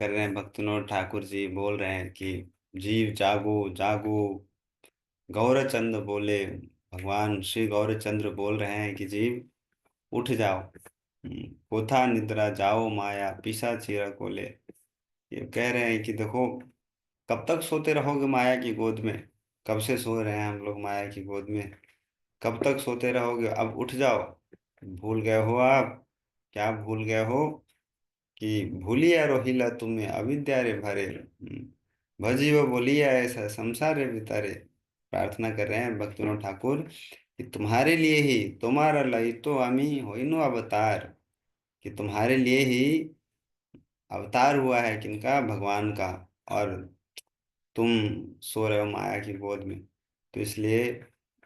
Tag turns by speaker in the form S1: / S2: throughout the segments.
S1: कर रहे हैं। भक्तिविनोद ठाकुर जी बोल रहे हैं कि जीव जागो जागो। गौरचंद्र बोले, भगवान श्री गौरचंद्र बोल रहे हैं कि जीव उठ जाओ। कोठा निद्रा जाओ माया पीसा चीरा कोले। ये कह रहे हैं कि देखो, कब तक सोते रहोगे माया की गोद में। कब से सो रहे हैं हम लोग माया की गोद में। कब तक सोते रहोगे, अब उठ जाओ। भूल गए हो आप, क्या भूल गए हो कि भूलिया रोहिला तुम्हें अविद्या रे भरे। भजियो बोलिया ऐसा संसार रे बितारे। प्रार्थना कर रहे हैं भक्तिविनोद ठाकुर कि तुम्हारे लिए ही, तुम्हारा लई तो आमी होइनो अवतार, कि तुम्हारे लिए ही अवतार हुआ है किनका, भगवान का। और तुम सो रहे हो माया की गोद में। तो इसलिए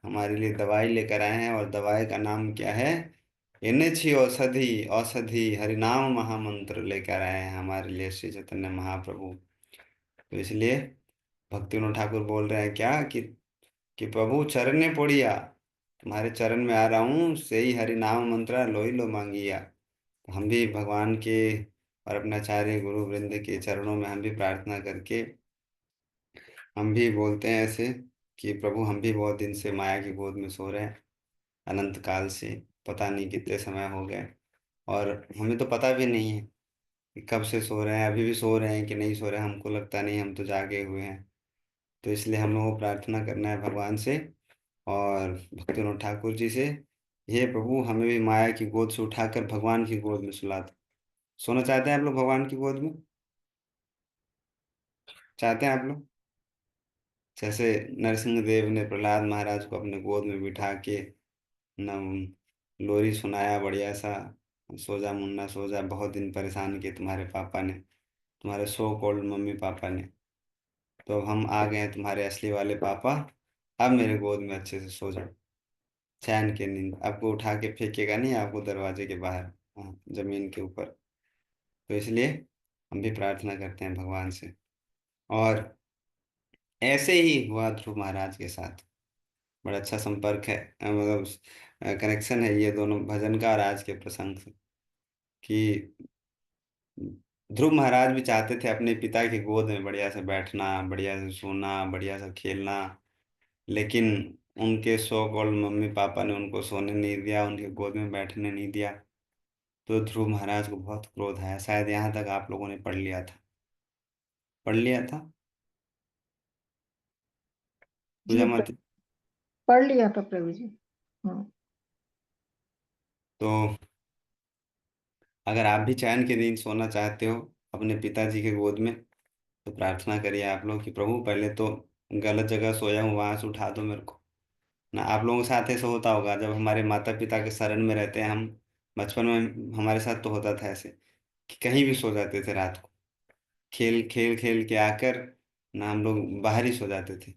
S1: हमारे लिए दवाई लेकर आए हैं, और दवाई का नाम क्या है? इन्हें औषधि, औषधि हरिनाम महामंत्र लेकर आए हैं हमारे लिए श्री चैतन्य महाप्रभु। तो इसलिए भक्तिविनोद ठाकुर बोल रहे हैं क्या कि प्रभु चरणे पड़िया, तुम्हारे चरण में आ रहा हूँ, से ही हरि नाम मंत्र लोई लो मांगिया। तो हम भी भगवान के और अपने आचार्य गुरु वृंद के चरणों में हम भी प्रार्थना करके हम भी बोलते हैं ऐसे कि प्रभु, हम भी बहुत दिन से माया की गोद में सो रहे हैं, अनंत काल से। पता नहीं कितने समय हो गए, और हमें तो पता भी नहीं है कि कब से सो रहे हैं, अभी भी सो रहे हैं कि नहीं सो रहे हैं। हमको लगता नहीं, हम तो जागे हुए हैं। तो इसलिए हम लोगों को प्रार्थना करना है भगवान से और भक्तिविनोद ठाकुर जी से, हे प्रभु, हमें भी माया की गोद से उठाकर भगवान की गोद में सुला दो। सोना चाहते हैं आप लोग भगवान की गोद में? चाहते हैं आप लोग? जैसे नरसिंह देव ने प्रहलाद महाराज को अपने गोद में बिठा के न लोरी सुनाया बढ़िया सा, सो जा मुन्ना सो जा, बहुत दिन परेशान किए तुम्हारे पापा ने, तुम्हारे सो कॉल्ड मम्मी पापा ने। तो अब हम आ गए हैं तुम्हारे असली वाले पापा, अब मेरे गोद में अच्छे से सो जाओ। चैन की नींद, आपको उठा के फेंकेगा नहीं आपको दरवाजे के बाहर, हाँ, जमीन के ऊपर। तो इसलिए हम भी प्रार्थना करते हैं भगवान से। और ऐसे ही हुआ ध्रुव महाराज के साथ। बड़ा अच्छा संपर्क है, मतलब कनेक्शन है ये दोनों भजन का और आज के प्रसंग से। कि ध्रुव महाराज भी चाहते थे अपने पिता की गोद में बढ़िया से बैठना, बढ़िया से सोना, बढ़िया से खेलना। लेकिन उनके सो कॉल्ड मम्मी पापा ने उनको सोने नहीं दिया, उनके गोद में बैठने नहीं दिया। तो ध्रुव महाराज को बहुत क्रोध आया। शायद यहाँ तक आप लोगों ने पढ़ लिया था, पढ़ लिया था पूजा
S2: जी
S1: मत।
S2: पढ़ लिया था प्रभु जी। हाँ।
S1: तो अगर आप भी चैन के दिन सोना चाहते हो अपने पिताजी के गोद में, तो प्रार्थना करिए आप लोग कि प्रभु, पहले तो गलत जगह सोया हूँ, वहां से उठा दो मेरे को ना। आप लोगों के साथ ऐसा होता होगा जब हमारे माता पिता के शरण में रहते हैं हम, बचपन में हमारे साथ तो होता था ऐसे कि कहीं भी सो जाते थे रात को। खेल खेल खेल के आकर ना हम लोग बाहर ही सो जाते थे,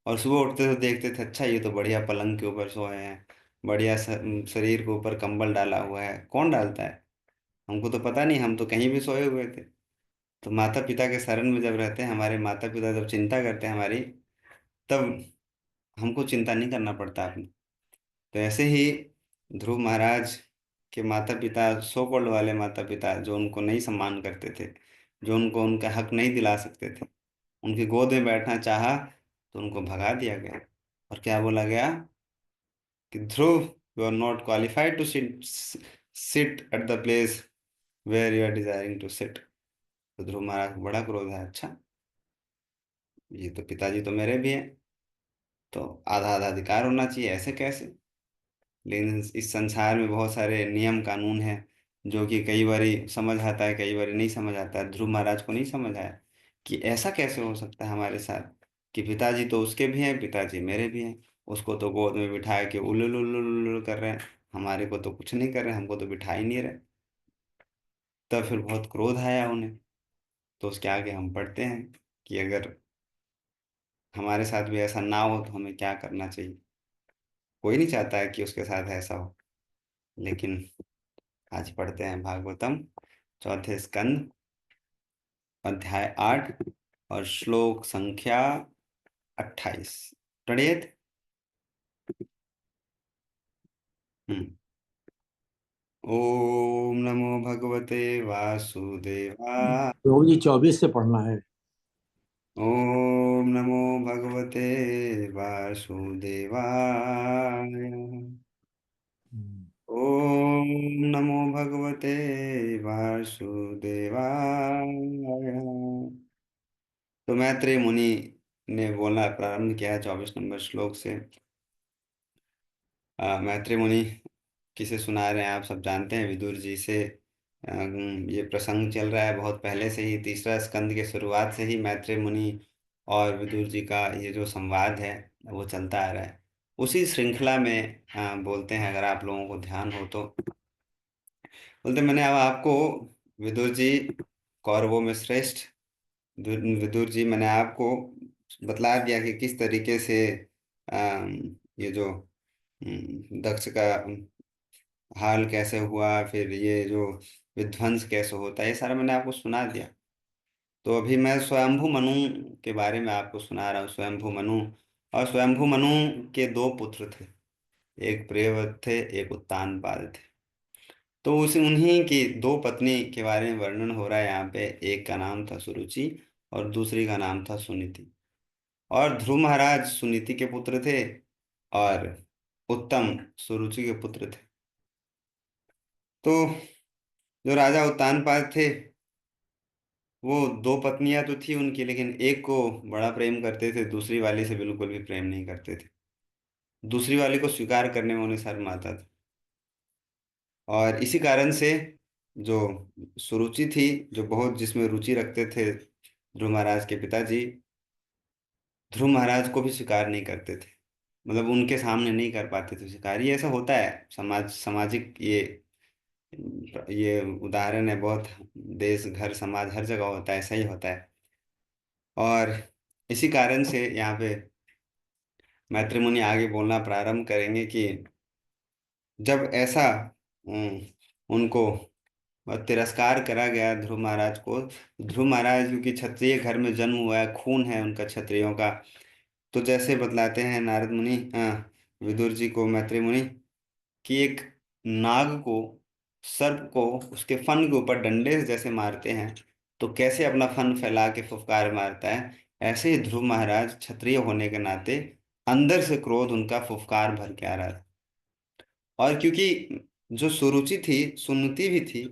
S1: और सुबह उठते तो देखते थे अच्छा ये तो बढ़िया पलंग के ऊपर सोए हैं, बढ़िया शरीर के ऊपर कंबल डाला हुआ है। कौन डालता है? हमको तो पता नहीं, हम तो कहीं भी सोए हुए थे। तो माता पिता के शरण में जब रहते हैं, हमारे माता पिता जब चिंता करते हैं हमारी, तब हमको चिंता नहीं करना पड़ता अपनी। तो ऐसे ही ध्रुव महाराज के माता पिता, सो कॉल्ड वाले माता पिता जो उनको नहीं सम्मान करते थे, जो उनको उनका हक नहीं दिला सकते थे, उनकी गोद में बैठना चाहा तो उनको भगा दिया गया। और क्या बोला गया कि Dhruv, you are not qualified to sit sit at the place where you are desiring to sit. तो ध्रुव महाराज को बड़ा क्रोध है। अच्छा, ये तो पिताजी तो मेरे भी हैं, तो आधा आधा अधिकार होना चाहिए, ऐसे कैसे? लेकिन इस संसार में बहुत सारे नियम कानून हैं जो कि कई बारी समझ आता है, कई बारी नहीं समझ आता है। ध्रुव महाराज को नहीं समझ आया कि ऐसा कैसे हो सकता है हमारे साथ, कि पिताजी तो उसके भी हैं, पिताजी मेरे भी हैं। उसको तो गोद में बिठा के उल्लू उल्लू उल्लू कर रहे हैं, हमारे को तो कुछ नहीं कर रहे हैं, हमको तो बिठा ही नहीं रहे। तब फिर बहुत क्रोध आया उन्हें। तो उसके आगे हम पढ़ते हैं कि अगर हमारे साथ भी ऐसा ना हो तो हमें क्या करना चाहिए। कोई नहीं चाहता है कि उसके साथ ऐसा हो, लेकिन आज पढ़ते हैं भागवतम चौथे स्कंद, अध्याय 8 और श्लोक संख्या 28। पढ़िए। हम्म। ओम नमो भगवते वासुदेवाय।
S3: प्रभु जी 24 से पढ़ना है।
S1: ओम नमो भगवते वासुदेवाय। ओम नमो भगवते वासुदेवाय। तो मैत्रेय मुनि ने बोलना प्रारंभ किया है 24 नंबर श्लोक से। मैत्रेय मुनि किसे सुना रहे हैं आप सब जानते हैं, विदुर जी से। ये प्रसंग चल रहा है बहुत पहले से ही, तीसरा स्कंद के शुरुआत से ही मैत्रेय मुनि और विदुर जी का ये जो संवाद है वो चलता आ रहा है। उसी श्रृंखला में बोलते हैं, अगर आप लोगों को ध्यान हो तो। बोलते मैंने अब आपको, विदुर जी कौरवों में श्रेष्ठ विदुर जी, मैंने आपको बतला दिया कि किस तरीके से ये जो दक्ष का हाल कैसे हुआ, फिर ये जो विध्वंस कैसे होता है, ये सारा मैंने आपको सुना दिया। तो अभी मैं स्वयंभू मनु के बारे में आपको सुना रहा हूँ। स्वयंभू मनु, और स्वयंभू मनु के दो पुत्र थे, एक प्रियव्रत थे, एक उत्तानपाद थे। तो उस उन्हीं की दो पत्नी के बारे में वर्णन हो रहा है यहाँ पे। एक का नाम था सुरुचि और दूसरी का नाम था सुनीति। और ध्रुव महाराज सुनीति के पुत्र थे और उत्तम सुरुचि के पुत्र थे। तो जो राजा उत्तानपाद थे, वो दो पत्नियां तो थी उनकी, लेकिन एक को बड़ा प्रेम करते थे, दूसरी वाली से बिल्कुल भी प्रेम नहीं करते थे। दूसरी वाली को स्वीकार करने में उन्हें शर्म आता था। और इसी कारण से जो सुरुचि थी, जो बहुत जिसमें रुचि रखते थे ध्रुव महाराज के पिताजी, ध्रुव महाराज को भी स्वीकार नहीं करते थे। मतलब उनके सामने नहीं कर पाते थे स्वीकार। ये ऐसा होता है, सामाजिक ये उदाहरण है बहुत। देश घर समाज हर जगह होता है, ऐसा ही होता है। और इसी कारण से यहाँ पे मैत्री मुनि आगे बोलना प्रारंभ करेंगे कि जब ऐसा उनको तिरस्कार करा गया ध्रुव महाराज को। ध्रुव महाराज क्योंकि क्षत्रिय घर में जन्म हुआ है, खून है उनका क्षत्रियों का। तो जैसे बतलाते हैं नारद मुनि विदुर जी को, मैत्री मुनि, कि एक नाग को, सर्प को उसके फन के ऊपर डंडे से जैसे मारते हैं, तो कैसे अपना फन फैला के फुफकार मारता है, ऐसे ही ध्रुव महाराज क्षत्रिय होने के नाते अंदर से क्रोध उनका फुफकार भर के आ रहा था। और क्योंकि जो सुरुचि थी, सुनीति भी थी,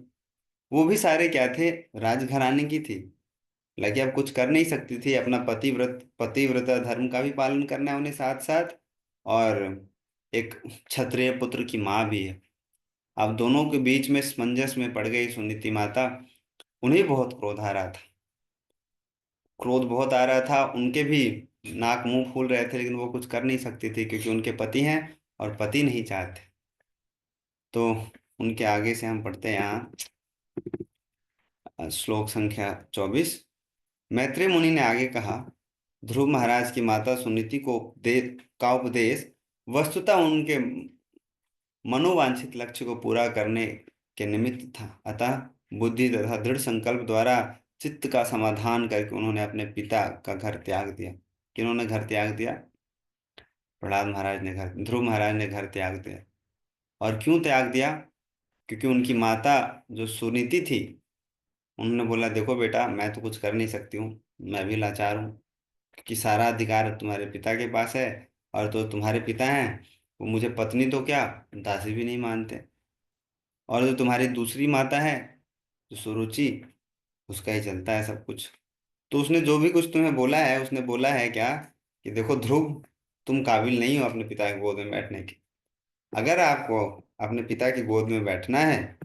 S1: वो भी सारे क्या थे, राजघराने की थी। लगे अब कुछ कर नहीं सकती थी, अपना पतिव्रता धर्म का भी पालन करना है उन्हें साथ साथ, और एक क्षत्रिय पुत्र की माँ भी है। अब दोनों के बीच में असमंजस में पड़ गई सुनीति माता। उन्हें बहुत क्रोध आ रहा था, क्रोध बहुत आ रहा था उनके भी। नाक मुंह फूल रहे थे, लेकिन वो कुछ कर नहीं सकती थी क्योंकि उनके पति हैं और पति नहीं चाहते। तो उनके आगे से हम पढ़ते हैं यहाँ श्लोक संख्या 24। मैत्रेय मुनि ने आगे कहा, ध्रुव महाराज की माता सुनीति को दे का उपदेश वस्तुतः उनके मनोवांछित लक्ष्य को पूरा करने के निमित्त था। अतः बुद्धि तथा दृढ़ संकल्प द्वारा चित्त का समाधान करके उन्होंने अपने पिता का घर त्याग दिया। किन्होंने घर त्याग दिया? प्रहलाद महाराज ने घर, ध्रुव महाराज ने घर त्याग दिया। और क्यों त्याग दिया? क्योंकि उनकी माता जो सुनीति थी, उन्होंने बोला देखो बेटा, मैं तो कुछ कर नहीं सकती हूँ, मैं भी लाचार हूँ, क्योंकि सारा अधिकार तुम्हारे पिता के पास है। और तो तुम्हारे पिता हैं, वो मुझे पत्नी तो क्या, दासी भी नहीं मानते। और जो तुम्हारी दूसरी माता है, जो सुरुचि, उसका ही चलता है सब कुछ। तो उसने जो भी कुछ तुम्हें बोला है, उसने बोला है क्या, कि देखो ध्रुव, तुम काबिल नहीं हो अपने पिता की गोद में बैठने के। अगर आपको अपने पिता की गोद में बैठना है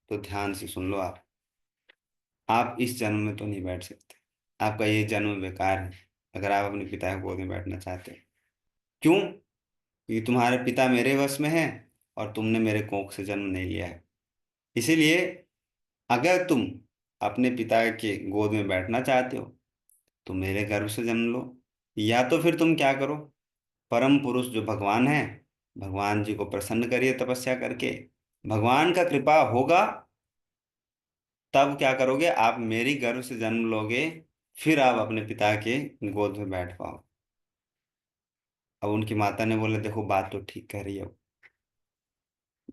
S1: तो ध्यान से सुन लो। आप इस जन्म में तो नहीं बैठ सकते। आपका ये जन्म बेकार है अगर आप अपने पिता की गोद में बैठना चाहते हैं। क्यों? क्योंकि तुम्हारे पिता मेरे वश में है और तुमने मेरे कोख से जन्म नहीं लिया है। इसीलिए अगर तुम अपने पिता के गोद में बैठना चाहते हो तो मेरे गर्भ से जन्म लो, या तो फिर तुम क्या करो, परम पुरुष जो भगवान है, भगवान जी को प्रसन्न करिए तपस्या करके। भगवान का कृपा होगा, तब क्या करोगे, आप मेरी गर्भ से जन्म लोगे, फिर आप अपने पिता के गोद में बैठ पाओ। अब उनकी माता ने बोला देखो बात तो ठीक कह रही है वो।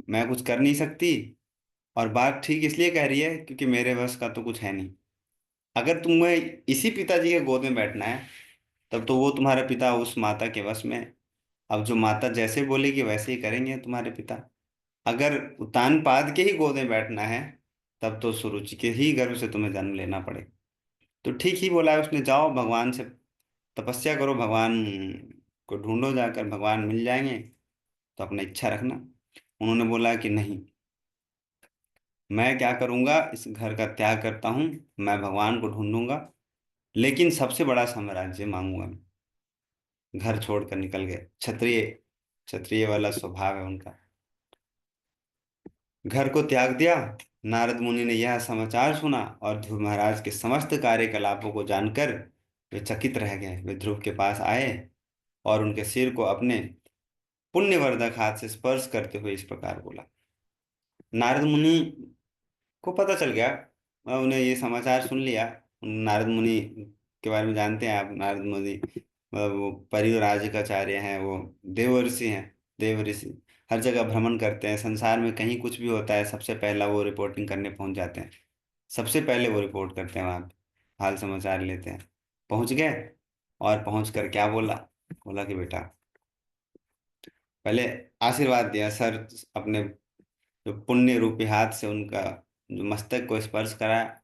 S1: मैं कुछ कर नहीं सकती, और बात ठीक इसलिए कह रही है क्योंकि मेरे बस का तो कुछ है नहीं। अगर तुम्हें इसी पिताजी के गोद में बैठना है, तब तो वो तुम्हारा पिता उस माता के वश में है। अब जो माता जैसे बोलेगी वैसे ही करेंगे तुम्हारे पिता। अगर उत्तानपाद के ही गोद में बैठना है, तब तो सुरुचि के ही गर्भ से तुम्हें जन्म लेना पड़े। तो ठीक ही बोला है उसने, जाओ भगवान से तपस्या करो, भगवान को ढूंढो जाकर, भगवान मिल जाएंगे, तो अपना इच्छा रखना। उन्होंने बोला कि नहीं, मैं क्या करूंगा, इस घर का त्याग करता हूँ, मैं भगवान को ढूंढूंगा, लेकिन सबसे बड़ा साम्राज्य मांगूंगा मैं। घर छोड़कर निकल गए। क्षत्रिय, क्षत्रिय वाला स्वभाव है उनका। घर को त्याग दिया। नारद मुनि ने यह समाचार सुना और ध्रुव महाराज के समस्त कार्यकलापों को जानकर वे चकित रह गए। वे ध्रुव के पास आए और उनके सिर को अपने पुण्यवर्धक हाथ से स्पर्श करते हुए इस प्रकार बोला। नारद मुनि को पता चल गया, उन्हें ये समाचार सुन लिया। नारद मुनि के बारे में जानते हैं आप। नारद मुनि वो परिव्राजकाचार्य हैं, वो देवर्षि हैं। देव ऋषि हर जगह भ्रमण करते हैं, संसार में कहीं कुछ भी होता है सबसे पहला वो रिपोर्टिंग करने पहुंच जाते हैं। सबसे पहले वो रिपोर्ट करते हैं वहां पे, हाल समाचार लेते हैं। पहुंच गए, और पहुंच कर क्या बोला, बोला कि बेटा, पहले आशीर्वाद दिया सर, अपने जो पुण्य रूपी हाथ से उनका जो मस्तक को स्पर्श कराया,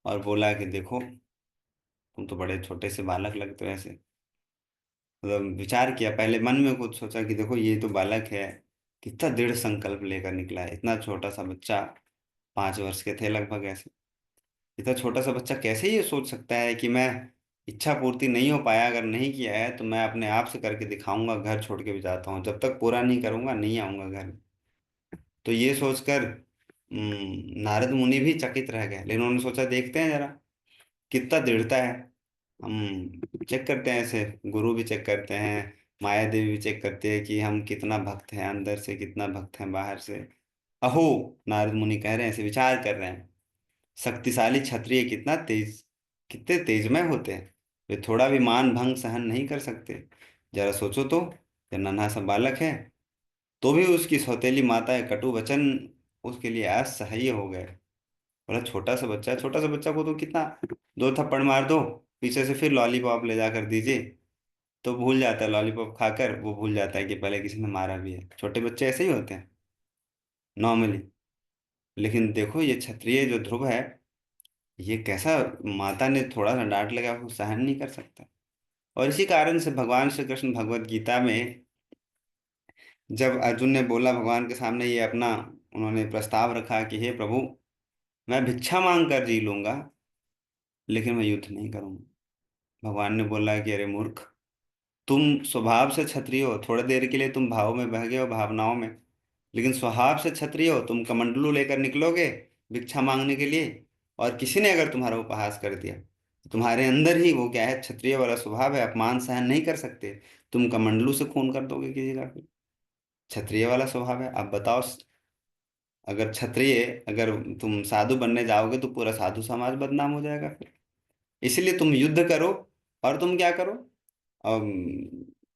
S1: और बोला कि देखो, तुम तो बड़े छोटे से बालक लगते हो ऐसे। मतलब विचार किया, पहले मन में कुछ सोचा कि देखो ये तो बालक है, कितना दृढ़ संकल्प लेकर निकला है, इतना छोटा सा बच्चा, 5 वर्ष के थे लगभग ऐसे। इतना छोटा सा बच्चा कैसे ये सोच सकता है कि मैं, इच्छा पूर्ति नहीं हो पाया, अगर नहीं किया है तो मैं अपने आप से करके दिखाऊंगा, घर छोड़ के भी जाता हूँ, जब तक पूरा नहीं करूंगा नहीं आऊंगा घर। तो ये सोचकर नारद मुनि भी चकित रह गए, लेकिन उन्होंने सोचा देखते हैं जरा कितना दृढ़ता है। हम चेक करते हैं ऐसे, गुरु भी चेक करते हैं, माया देवी भी चेक करते हैं कि हम कितना भक्त हैं अंदर से, कितना भक्त हैं बाहर से। अहो, नारद मुनि कह रहे हैं, ऐसे विचार कर रहे हैं, शक्तिशाली क्षत्रिय कितना तेज, कितने तेजमय होते हैं, वे थोड़ा भी मान भंग सहन नहीं कर सकते। जरा सोचो तो, यह नन्हा सा बालक है, तो भी उसकी सौतेली माता के कटु वचन उसके लिए असह्य हो गए। बोला छोटा सा बच्चा है, छोटा सा बच्चा को तो कितना, 2 थप्पड़ मार दो, पीछे से फिर लॉलीपॉप ले जाकर दीजिए, तो भूल जाता है, लॉलीपॉप खाकर वो भूल जाता है कि पहले किसी ने मारा भी है। छोटे बच्चे ऐसे ही होते हैं नॉर्मली। लेकिन देखो ये क्षत्रिय जो ध्रुव है, ये कैसा, माता ने थोड़ा सा डांट लगा वो सहन नहीं कर सकता। और इसी कारण से भगवान श्री कृष्ण भगवत गीता में, जब अर्जुन ने बोला भगवान के सामने ये अपना, उन्होंने प्रस्ताव रखा कि हे प्रभु, मैं भिक्षा मांग कर जी लूंगा, लेकिन मैं युद्ध नहीं करूंगा। भगवान ने बोला कि अरे मूर्ख, तुम स्वभाव से क्षत्रिय हो, थोड़ी देर के लिए तुम भाव में बह गए हो, भावनाओं में, लेकिन स्वभाव से क्षत्रिय हो। तुम कमंडलू लेकर निकलोगे भिक्षा मांगने के लिए, और किसी ने अगर तुम्हारा उपहास कर दिया, तो तुम्हारे अंदर ही वो क्या है, क्षत्रिय वाला स्वभाव है, अपमान सहन नहीं कर सकते, तुम कमंडलू से खून कर दोगे किसी का। फिर क्षत्रिय वाला स्वभाव है। अब बताओ, अगर क्षत्रिय, अगर तुम साधु बनने जाओगे तो पूरा साधु समाज बदनाम हो जाएगा फिर। इसलिए तुम युद्ध करो, और तुम क्या करो,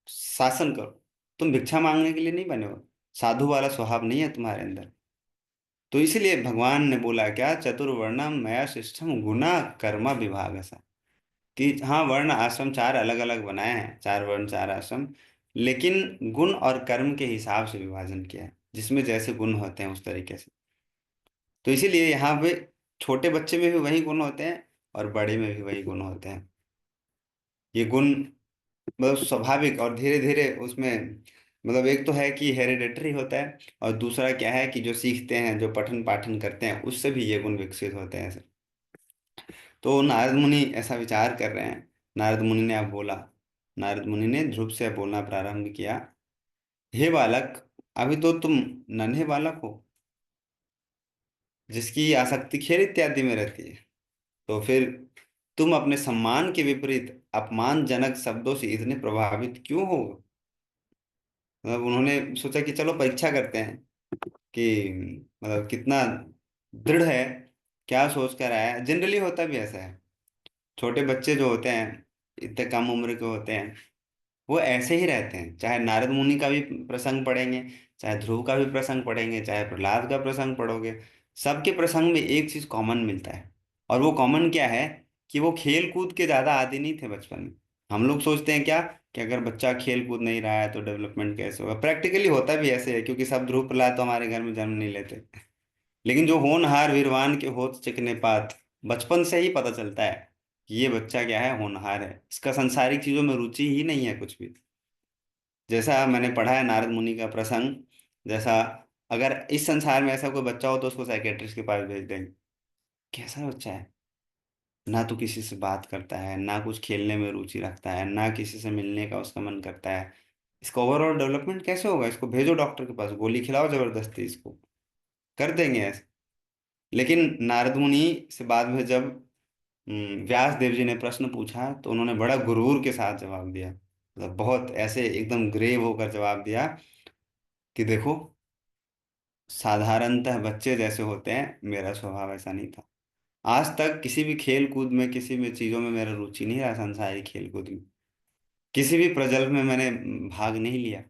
S1: शासन करो। तुम भिक्षा मांगने के लिए नहीं बने हो, साधु वाला स्वभाव नहीं है तुम्हारे अंदर। तो इसलिए भगवान ने बोला क्या, चतुर्वर्णम मया शिष्टम गुना कर्म विभाग ऐसा, कि हाँ वर्ण आश्रम 4 अलग अलग बनाए हैं, 4 वर्ण 4 आश्रम, लेकिन गुण और कर्म के हिसाब से विभाजन किया है, जिसमें जैसे गुण होते हैं उस तरीके से। तो इसीलिए यहाँ पे छोटे बच्चे में भी वही गुण होते हैं, और बड़े में भी वही गुण होते हैं। ये गुण मतलब स्वाभाविक, और धीरे धीरे उसमें, मतलब एक तो है कि हेरिडेटरी होता है, और दूसरा क्या है कि जो सीखते हैं, जो पठन पाठन करते हैं, उससे भी ये गुण विकसित होते हैं। तो नारद मुनि ऐसा विचार कर रहे हैं। नारद मुनि ने अब बोला, नारद मुनि ने ध्रुव से बोलना प्रारंभ किया, हे बालक, अभी तो तुम नन्हे बालक हो, जिसकी आसक्ति खेल इत्यादि में रहती है, तो फिर तुम अपने सम्मान के विपरीत अपमानजनक शब्दों से इतने प्रभावित क्यों हो। मतलब उन्होंने सोचा कि चलो परीक्षा करते हैं कि मतलब कितना दृढ़ है, क्या सोच कर आया है। जनरली होता भी ऐसा है, छोटे बच्चे जो होते हैं, इतने कम उम्र के होते हैं, वो ऐसे ही रहते हैं। चाहे नारद मुनि का भी प्रसंग पढ़ेंगे, चाहे ध्रुव का भी प्रसंग पढ़ेंगे, चाहे प्रहलाद का प्रसंग पढ़ोगे, सबके प्रसंग में एक चीज कॉमन मिलता है। और वो कॉमन क्या है? कि वो खेल कूद के ज्यादा आदी नहीं थे बचपन में। हम लोग सोचते हैं क्या, कि अगर बच्चा खेल कूद नहीं रहा है तो डेवलपमेंट कैसे होगा? प्रैक्टिकली होता भी ऐसे है, क्योंकि सब ध्रुव प्रहलाद तो हमारे घर में जन्म नहीं लेते। लेकिन जो होनहार वीरवान के होत चिकने पात, बचपन से ही पता चलता है कि ये बच्चा क्या है, होनहार है, इसका सांसारिक चीजों में रुचि ही नहीं है कुछ भी। जैसा मैंने पढ़ा है नारद मुनि का प्रसंग, जैसा अगर इस संसार में ऐसा कोई बच्चा हो तो उसको साइकेट्रिस्ट के पास भेज देंगे। कैसा बच्चा है, ना तो किसी से बात करता है, ना कुछ खेलने में रुचि रखता है, ना किसी से मिलने का उसका मन करता है, इसका ओवरऑल डेवलपमेंट कैसे होगा? इसको भेजो डॉक्टर के पास, गोली खिलाओ जबरदस्ती, इसको कर देंगे ऐसे। लेकिन नारद मुनि से बाद में जब व्यास देव जी ने प्रश्न पूछा तो उन्होंने बड़ा गुरूर के साथ जवाब दिया, मतलब बहुत ऐसे एकदम ग्रेव होकर जवाब दिया कि देखो, साधारणतः बच्चे जैसे होते हैं, मेरा स्वभाव ऐसा नहीं था। आज तक किसी भी खेल कूद में, किसी भी चीजों में मेरा रुचि नहीं रहा, संसारिक खेल कूद में किसी भी प्रजल्प में मैंने भाग नहीं लिया।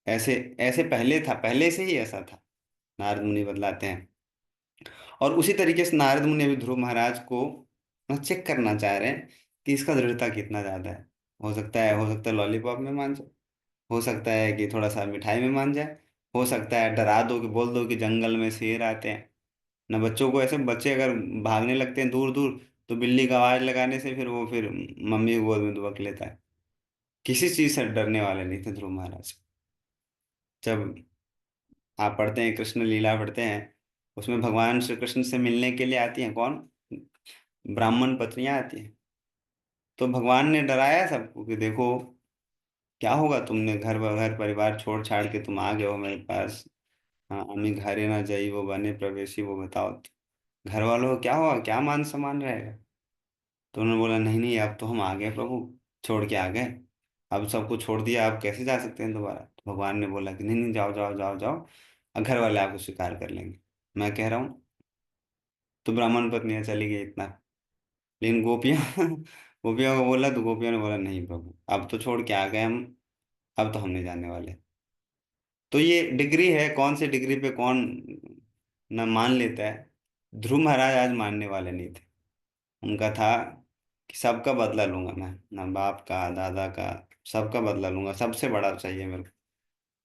S1: ऐसे ऐसे पहले था, पहले से ही ऐसा था। नारद मुनि बतलाते हैं। और उसी तरीके से नारद मुनि अभी ध्रुव महाराज को चेक करना चाह रहे हैं कि इसका दृढ़ता कितना ज्यादा है। हो सकता है लॉलीपॉप में मान जाए, हो सकता है कि थोड़ा सा मिठाई में मान जाए, हो सकता है डरा दो कि बोल दो कि जंगल में शेर आते हैं। ना बच्चों को ऐसे, बच्चे अगर भागने लगते हैं दूर दूर तो बिल्ली का आवाज लगाने से फिर वो फिर मम्मी को गोद में दुबक लेता है। किसी चीज से डरने वाले नहीं थे ध्रुव महाराज। जब आप पढ़ते हैं, कृष्ण लीला पढ़ते हैं, उसमें भगवान श्री कृष्ण से मिलने के लिए आती हैं कौन? ब्राह्मण पत्नियां आती हैं। तो भगवान ने डराया सबको कि देखो क्या होगा, तुमने घर घर परिवार छोड़ छाड़ के तुम आ गए हो मेरे पास। हाँ, अम्मी घरे ना जाई वो बने प्रवेशी, वो बताओ घर वालों को क्या होगा, क्या मान सम्मान रहेगा? तो उन्होंने बोला नहीं नहीं, अब तो हम आ गए प्रभु, छोड़ के आ गए, अब सबको छोड़ दिया, आप कैसे जा सकते हैं दोबारा? तो भगवान ने बोला कि नहीं नहीं, जाओ जाओ जाओ जाओ, अब घर वाले आपको स्वीकार कर लेंगे, मैं कह रहा हूँ। तो ब्राह्मण पत्नियां चली गई इतना। लेकिन गोपियां गोपियों को बोला तो गोपियों ने बोला नहीं प्रभु, अब तो छोड़ के आ गए हम, अब तो हम नहीं जाने वाले। तो ये डिग्री है, कौन सी डिग्री पे कौन न मान लेता है। ध्रुव महाराज आज मानने वाले नहीं थे। उनका था कि सबका बदला लूंगा मैं, ना बाप का दादा का, सबका बदला लूंगा, सबसे बड़ा चाहिए मेरे को,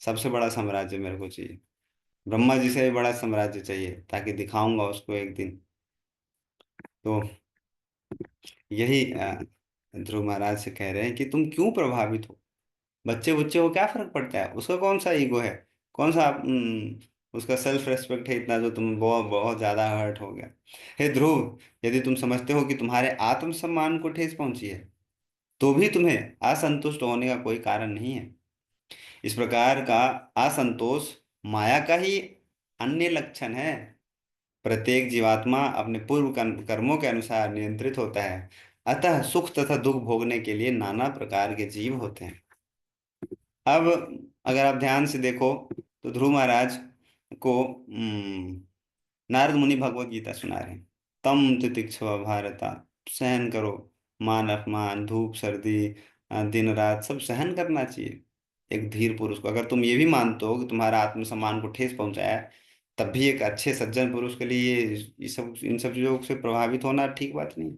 S1: सबसे बड़ा साम्राज्य मेरे को चाहिए, ब्रह्मा जी से भी बड़ा साम्राज्य चाहिए, ताकि दिखाऊंगा उसको एक दिन। तो यही ध्रुव महाराज से कह रहे हैं कि तुम क्यों प्रभावित हो? बच्चे बच्चे को क्या फर्क पड़ता है, उसका कौन सा ईगो है, कौन सा उसका सेल्फ रेस्पेक्ट है इतना जो तुम बहुत बहुत ज्यादा हर्ट हो गया? हे ध्रुव, यदि तुम समझते हो कि तुम्हारे आत्मसम्मान को ठेस पहुंची है, तो भी तुम्हें असंतुष्ट होने का कोई कारण नहीं है। इस प्रकार का असंतोष माया का ही अन्य लक्षण है। प्रत्येक जीवात्मा अपने पूर्व कर्मों के अनुसार नियंत्रित होता है। अतः सुख तथा दुख भोगने के लिए नाना प्रकार के जीव होते हैं। अब अगर आप ध्यान से देखो तो ध्रुव महाराज को नारद मुनि भगवत गीता सुना रहे हैं। तम तितिक्षव भारता, सहन करो, मान अपमान धूप सर्दी, दिन रात सब सहन करना चाहिए। एक धीर पुरुष को, अगर तुम ये भी मानते हो कि तुम्हारा आत्मसम्मान को ठेस पहुंचाया है, तब भी एक अच्छे सज्जन पुरुष के लिए ये सब, इन सब चीजों से प्रभावित होना ठीक बात नहीं।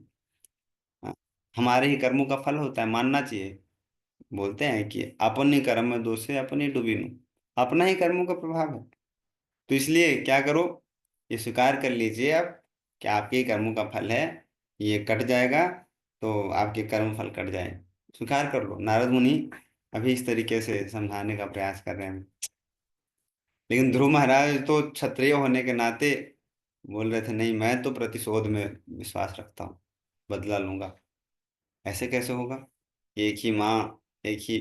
S1: हाँ, हमारे ही कर्मों का फल होता है, मानना चाहिए। बोलते हैं कि अपने कर्म में दोषे अपने डूबिनु, अपना ही कर्मों का प्रभाव है। तो इसलिए क्या करो, ये स्वीकार कर लीजिए आप कि आपके ही कर्मों का फल है, ये कट जाएगा, तो आपके कर्म फल कट जाए, स्वीकार कर लो। नारद मुनि अभी इस तरीके से समझाने का प्रयास कर रहे हैं। लेकिन ध्रुव महाराज तो क्षत्रिय होने के नाते बोल रहे थे नहीं, मैं तो प्रतिशोध में विश्वास रखता हूँ, बदला लूंगा। ऐसे कैसे होगा? एक ही माँ, एक ही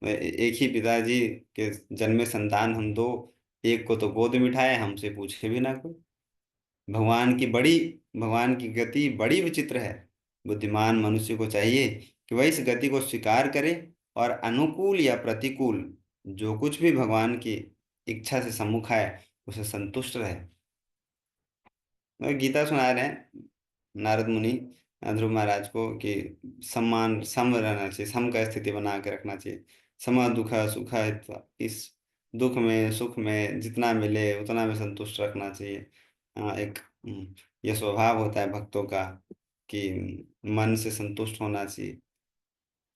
S1: एक ही पिताजी के जन्मे संतान हम दो, एक को तो गोद में बिठाए, हमसे पूछे भी ना कोई। भगवान की बड़ी भगवान की गति बड़ी विचित्र है। बुद्धिमान मनुष्य को चाहिए कि वह इस गति को स्वीकार करे और अनुकूल या प्रतिकूल जो कुछ भी भगवान की इच्छा से सम्मुख है उसे संतुष्ट रहे। गीता सुना रहे हैं नारद मुनि, ध्रुव महाराज को कि सम्मान सम रहना चाहिए, सम का स्थिति बना के रखना चाहिए। सम दुख सुख इस दुख में सुख में जितना मिले उतना में संतुष्ट रखना चाहिए। एक ये स्वभाव होता है भक्तों का कि मन से संतुष्ट होना चाहिए।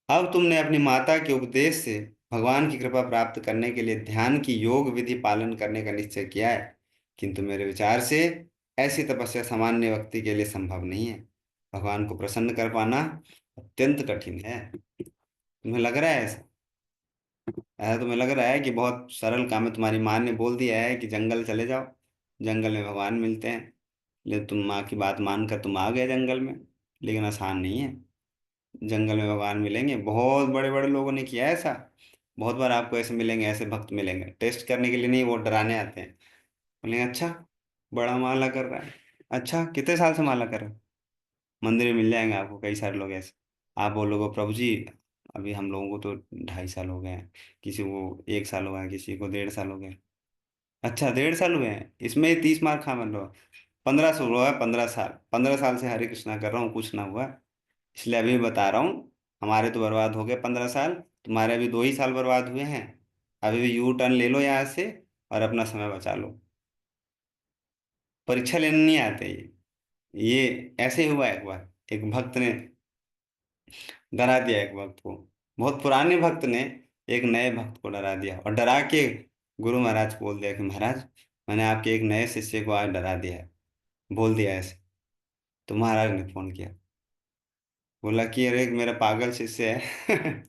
S1: अब तुमने अपनी माता के उपदेश से भगवान की कृपा प्राप्त करने के लिए ध्यान की योग विधि पालन करने का निश्चय किया है, किंतु मेरे विचार से ऐसी तपस्या सामान्य व्यक्ति के लिए संभव नहीं है। भगवान को प्रसन्न कर पाना अत्यंत कठिन है। तुम्हें लग रहा है ऐसा? ऐसा तुम्हें लग रहा है कि बहुत सरल काम है? तुम्हारी माँ ने बोल दिया है कि जंगल चले जाओ, जंगल में भगवान मिलते हैं, लेकिन तुम माँ की बात मानकर तुम आ गए जंगल में। लेकिन आसान नहीं है, जंगल में भगवान मिलेंगे। बहुत बड़े बड़े लोगों ने किया है ऐसा। बहुत बार आपको ऐसे मिलेंगे, ऐसे भक्त मिलेंगे, टेस्ट करने के लिए नहीं, वो डराने आते हैं। बोलेंगे अच्छा बड़ा माला कर रहा है, अच्छा कितने साल से माला कर रहा है? मंदिर में मिल जाएंगे आपको कई सारे लोग ऐसे। आप बोलोगे प्रभु जी अभी हम लोगों को तो 2.5 साल हो गए हैं, किसी को 1 साल हो गया है, किसी को 1.5 साल हो गया है। अच्छा 1.5 साल हुए हैं, इसमें 30 मार खा मान लो। 15 साल हुआ है, 15 साल, 15 साल से हरे कृष्णा कर रहा हूँ, कुछ ना हुआ। इसलिए अभी बता रहा हूँ, हमारे तो बर्बाद हो गए 15 साल, तुम्हारे अभी 2 ही साल बर्बाद हुए हैं। अभी भी यू टर्न ले लो यहाँ से और अपना समय बचा लो। परीक्षा लेने नहीं आते ये ऐसे ही हुआ एक बार। एक भक्त ने डरा दिया एक भक्त को, बहुत पुराने भक्त ने एक नए भक्त को डरा दिया, और डरा के गुरु महाराज को बोल दिया कि महाराज मैंने आपके एक नए शिष्य को आज डरा दिया है, बोल दिया ऐसे। तो महाराज ने फोन किया, बोला कि अरे एक मेरा पागल शिष्य है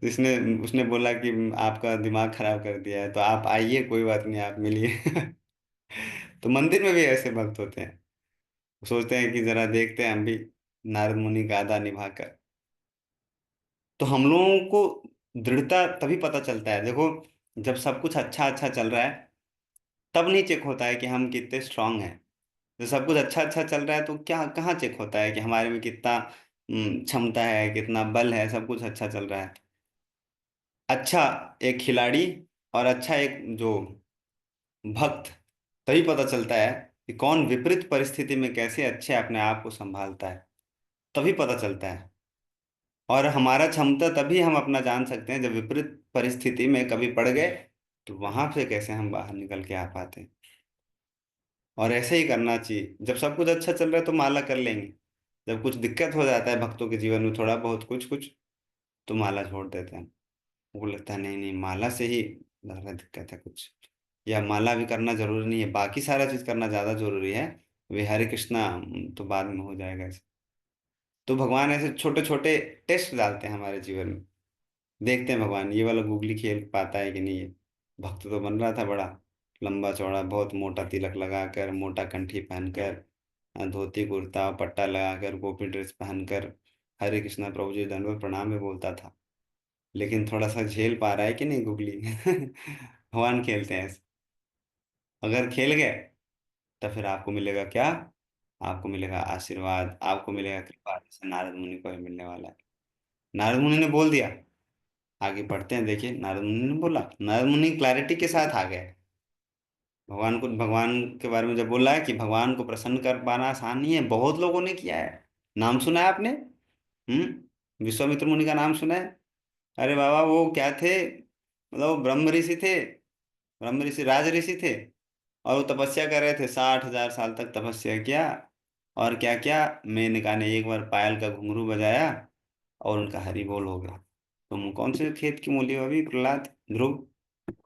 S1: जिसने उसने बोला कि आपका दिमाग खराब कर दिया है, तो आप आइए, कोई बात नहीं, आप मिलिए तो मंदिर में भी ऐसे भक्त होते हैं, सोचते हैं कि जरा देखते हैं हम भी नारद मुनि का आधा निभाकर। तो हम लोगों को दृढ़ता तभी पता चलता है, देखो जब सब कुछ अच्छा अच्छा चल रहा है तब नहीं चेक होता है कि हम कितने स्ट्रांग हैं। जब सब कुछ अच्छा अच्छा चल रहा है तो क्या कहाँ चेक होता है कि हमारे में कितना क्षमता है, कितना बल है, सब कुछ अच्छा चल रहा है। अच्छा एक खिलाड़ी और अच्छा एक जो भक्त, तभी पता चलता है कि कौन विपरीत परिस्थिति में कैसे अच्छे अपने आप को संभालता है, तभी पता चलता है। और हमारा क्षमता तभी हम अपना जान सकते हैं जब विपरीत परिस्थिति में कभी पड़ गए, तो वहां से कैसे हम बाहर निकल के आ पाते हैं। और ऐसे ही करना चाहिए, जब सब कुछ अच्छा चल रहा है तो माला कर लेंगे, जब कुछ दिक्कत हो जाता है भक्तों के जीवन में थोड़ा बहुत कुछ कुछ, तो माला छोड़ देते हैं। वो लगता है नहीं नहीं माला से ही ज़्यादा दिक्कत है कुछ, या माला भी करना जरूरी नहीं है, बाकी सारा चीज करना ज्यादा जरूरी है। वे हरे कृष्णा तो बाद में हो जाएगा ऐसे। तो भगवान ऐसे छोटे छोटे टेस्ट डालते हैं हमारे जीवन में, देखते हैं भगवान ये वाला गूगली खेल पाता है कि नहीं है। भक्त तो बन रहा था बड़ा लंबा चौड़ा, बहुत मोटा तिलक लगाकर, मोटा कंठी पहनकर, धोती कुर्ता पट्टा लगाकर, गोपी ड्रेस पहनकर, हरे कृष्णा प्रभु जी दंडवत प्रणाम में बोलता था। लेकिन थोड़ा सा झेल पा रहा है कि नहीं गूगली भगवान खेलते हैं ऐसे। अगर खेल गए तो फिर आपको मिलेगा क्या? आपको मिलेगा आशीर्वाद, आपको मिलेगा कृपा, जैसे नारद मुनि को भी मिलने वाला है। नारद मुनि ने बोल दिया, आगे बढ़ते हैं। देखिए नारद मुनि ने बोला, नारद मुनि क्लैरिटी के साथ आ गए। भगवान के बारे में जब बोला है कि भगवान को प्रसन्न कर पाना आसान नहीं है, बहुत लोगों ने किया है। नाम सुना है आपने? विश्वामित्र मुनि का नाम सुना है? अरे बाबा वो क्या थे, मतलब वो ब्रह्म ऋषि थे, ब्रह्म ऋषि राज ऋषि थे। और वो तपस्या कर रहे थे, 60,000 साल तक तपस्या किया। और क्या क्या, मेनका ने एक बार पायल का घुंघरू बजाया और उनका हरि बोल हो गया। तुम कौन से खेत की मूली हो अभी प्रहलाद, ध्रुव?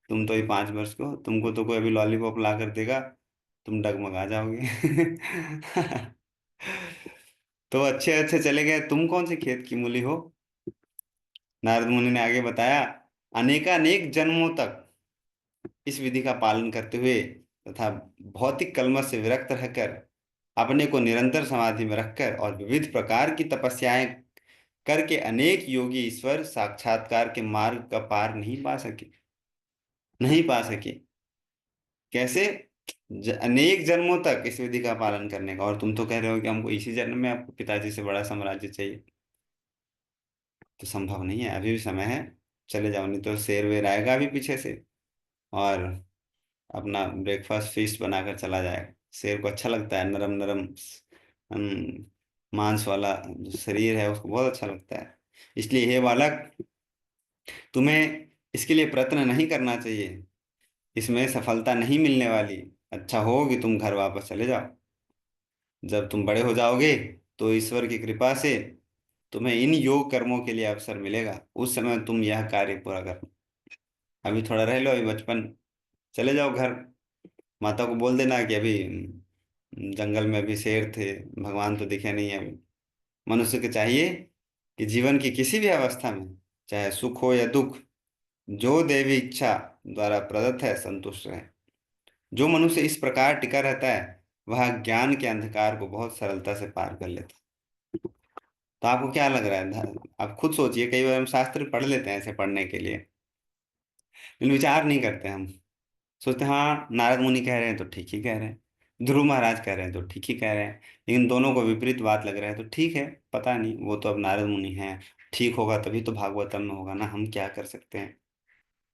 S1: तुम तो ये 5 वर्ष के हो, तुमको तो कोई अभी लॉलीपॉप ला कर देगा, तुम डगमगा जाओगे तो अच्छे अच्छे चले गए, तुम कौन से खेत की मूली हो? नारद मुनि ने आगे बताया, अनेकानेक जन्मों तक इस विधि का पालन करते हुए तथा भौतिक कलमश से विरक्त रहकर, अपने को निरंतर समाधि में रखकर और विविध प्रकार की तपस्याएं करके अनेक योगी ईश्वर साक्षात्कार के मार्ग का पार नहीं पा सके। कैसे? अनेक जन्मों तक इस विधि का पालन करने का, और तुम तो कह रहे हो कि हमको इसी जन्म में आपको पिताजी से बड़ा साम्राज्य चाहिए। तो संभव नहीं है, अभी भी समय है, चले जाओ, नहीं तो शेर वेर आएगा अभी पीछे से और अपना ब्रेकफास्ट फीस्ट बनाकर चला जाएगा। शेर को अच्छा लगता है नरम नरम मांस वाला जो शरीर है उसको बहुत अच्छा लगता है। इसलिए हे बालक, तुम्हें इसके लिए प्रयत्न नहीं करना चाहिए, इसमें सफलता नहीं मिलने वाली। अच्छा हो कि तुम घर वापस चले जाओ। जब तुम बड़े हो जाओगे तो ईश्वर की कृपा से तुम्हें इन योग कर्मों के लिए अवसर मिलेगा, उस समय तुम यह कार्य पूरा कर। अभी थोड़ा रह लो, अभी बचपन, चले जाओ घर। माता को बोल देना कि अभी जंगल में अभी शेर थे, भगवान तो दिखे नहीं है अभी। मनुष्य को चाहिए कि जीवन की किसी भी अवस्था में, चाहे सुख हो या दुख, जो देवी इच्छा द्वारा प्रदत्त है संतुष्ट रहे। जो मनुष्य इस प्रकार टिका रहता है वह ज्ञान के अंधकार को बहुत सरलता से पार कर लेता है। तो आपको क्या लग रहा है? आप खुद सोचिए, कई बार हम शास्त्र पढ़ लेते हैं ऐसे पढ़ने के लिए, लेकिन विचार नहीं करते हम। सोचते हैं हाँ नारद मुनि कह रहे हैं तो ठीक ही कह रहे हैं, ध्रुव महाराज कह रहे हैं तो ठीक ही कह रहे हैं, लेकिन दोनों को विपरीत बात लग रहा है तो ठीक है, पता नहीं, वो तो अब नारद मुनि हैं, ठीक होगा तभी तो भागवतम में होगा ना, हम क्या कर सकते हैं।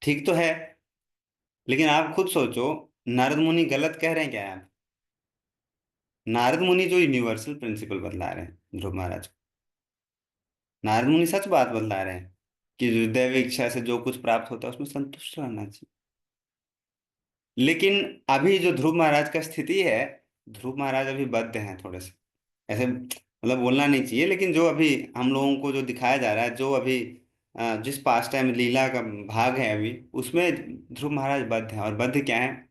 S1: ठीक तो है, लेकिन आप खुद सोचो, नारद मुनि गलत कह रहे हैं क्या आप? नारद मुनि जो यूनिवर्सल प्रिंसिपल बतला रहे हैं ध्रुव महाराज को, नारद मुनि सच बात बतला रहे हैं कि जो दैव इच्छा से जो कुछ प्राप्त होता है उसमें संतुष्ट रहना चाहिए। लेकिन अभी जो ध्रुव महाराज का स्थिति है, ध्रुव महाराज अभी बद्ध हैं थोड़े से, ऐसे मतलब बोलना नहीं चाहिए, लेकिन जो अभी हम लोगों को जो दिखाया जा रहा है, जो अभी जिस पास टाइम लीला का भाग है अभी, उसमें ध्रुव महाराज बद्ध हैं। और बद्ध क्या है?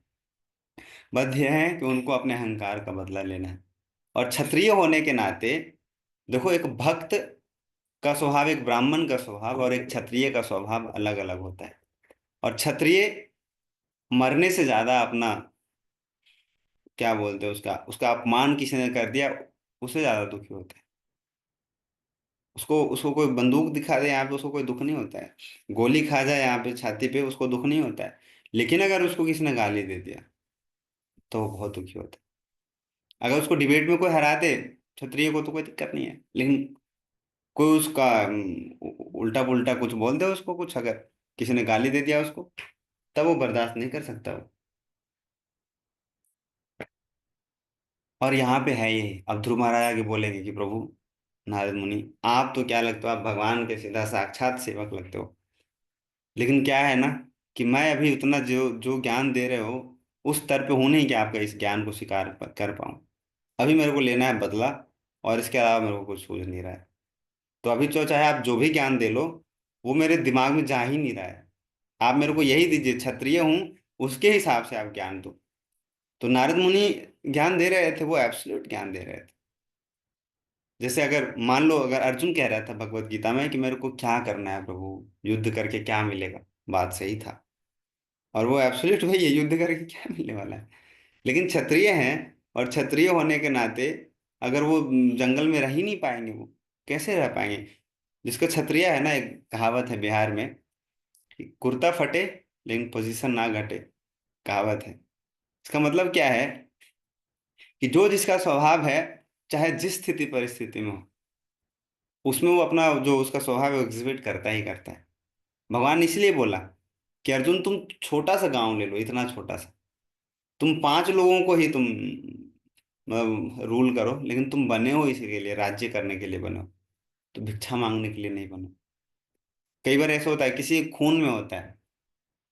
S1: बद्ध यह है कि उनको अपने अहंकार का बदला लेना है। और क्षत्रिय होने के नाते, देखो, एक भक्त का स्वभाव, एक ब्राह्मण का स्वभाव और एक क्षत्रिय का स्वभाव अलग अलग होता है। और क्षत्रिय मरने से ज्यादा अपना, क्या बोलते हैं, उसका उसका अपमान किसी ने कर दिया, उससे ज्यादा दुखी होता है। उसको उसको कोई बंदूक दिखा दे यहाँ पे, उसको कोई दुख नहीं होता है। गोली खा जाए यहाँ पे छाती पे, उसको दुख नहीं होता है। लेकिन अगर उसको किसी ने गाली दे दिया तो वो बहुत दुखी होता है। अगर उसको डिबेट में कोई हरा दे, क्षत्रिय को, तो कोई दिक्कत नहीं है, लेकिन कोई उसका उल्टा पुल्टा कुछ बोल दे उसको, कुछ अगर किसी ने गाली दे दिया उसको, तब वो बर्दाश्त नहीं कर सकता वो। और यहाँ पे है ये, अब ध्रुव महाराज आगे बोलेंगे कि प्रभु नारद मुनि, आप तो क्या लगते हो, आप भगवान के सीधा साक्षात सेवक लगते हो, लेकिन क्या है ना कि मैं अभी उतना जो जो ज्ञान दे रहे हो उस स्तर पे हूं नहीं कि आपका इस ज्ञान को स्वीकार कर पाऊं। अभी मेरे को लेना है बदला, और इसके अलावा मेरे को कुछ सूझ नहीं रहा है। तो अभी तो चाहे आप जो भी ज्ञान दे लो, वो मेरे दिमाग में जा ही नहीं रहा है। आप मेरे को यही दीजिए, क्षत्रिय हूँ उसके हिसाब से आप ज्ञान दो। तो नारद मुनि ज्ञान दे रहे थे, वो एब्सोल्यूट ज्ञान दे रहे थे। जैसे अगर मान लो, अगर अर्जुन कह रहा था भगवत गीता में कि मेरे को क्या करना है प्रभु, युद्ध करके क्या मिलेगा, बात सही था, और वो एब्सोल्यूट वही है, युद्ध करके क्या मिलने वाला है। लेकिन क्षत्रिय हैं, और क्षत्रिय होने के नाते अगर वो जंगल में रह ही नहीं पाएंगे, वो कैसे रह पाएंगे? जिसका क्षत्रिय है ना, एक कहावत है बिहार में कि कुर्ता फटे लेकिन पोजीशन ना घटे, कहावत है। इसका मतलब क्या है कि जो जिसका स्वभाव है, चाहे जिस स्थिति परिस्थिति में हो, उसमें वो अपना जो उसका स्वभाव है वो एग्जिबिट करता ही करता है। भगवान ने इसलिए बोला कि अर्जुन तुम छोटा सा गांव ले लो, इतना छोटा सा, तुम 5 लोगों को ही तुम रूल करो, लेकिन तुम बने हो इसी के लिए, राज्य करने के लिए बने हो, तो भिक्षा मांगने के लिए नहीं बनो। कई बार ऐसा होता है, किसी के खून में होता है।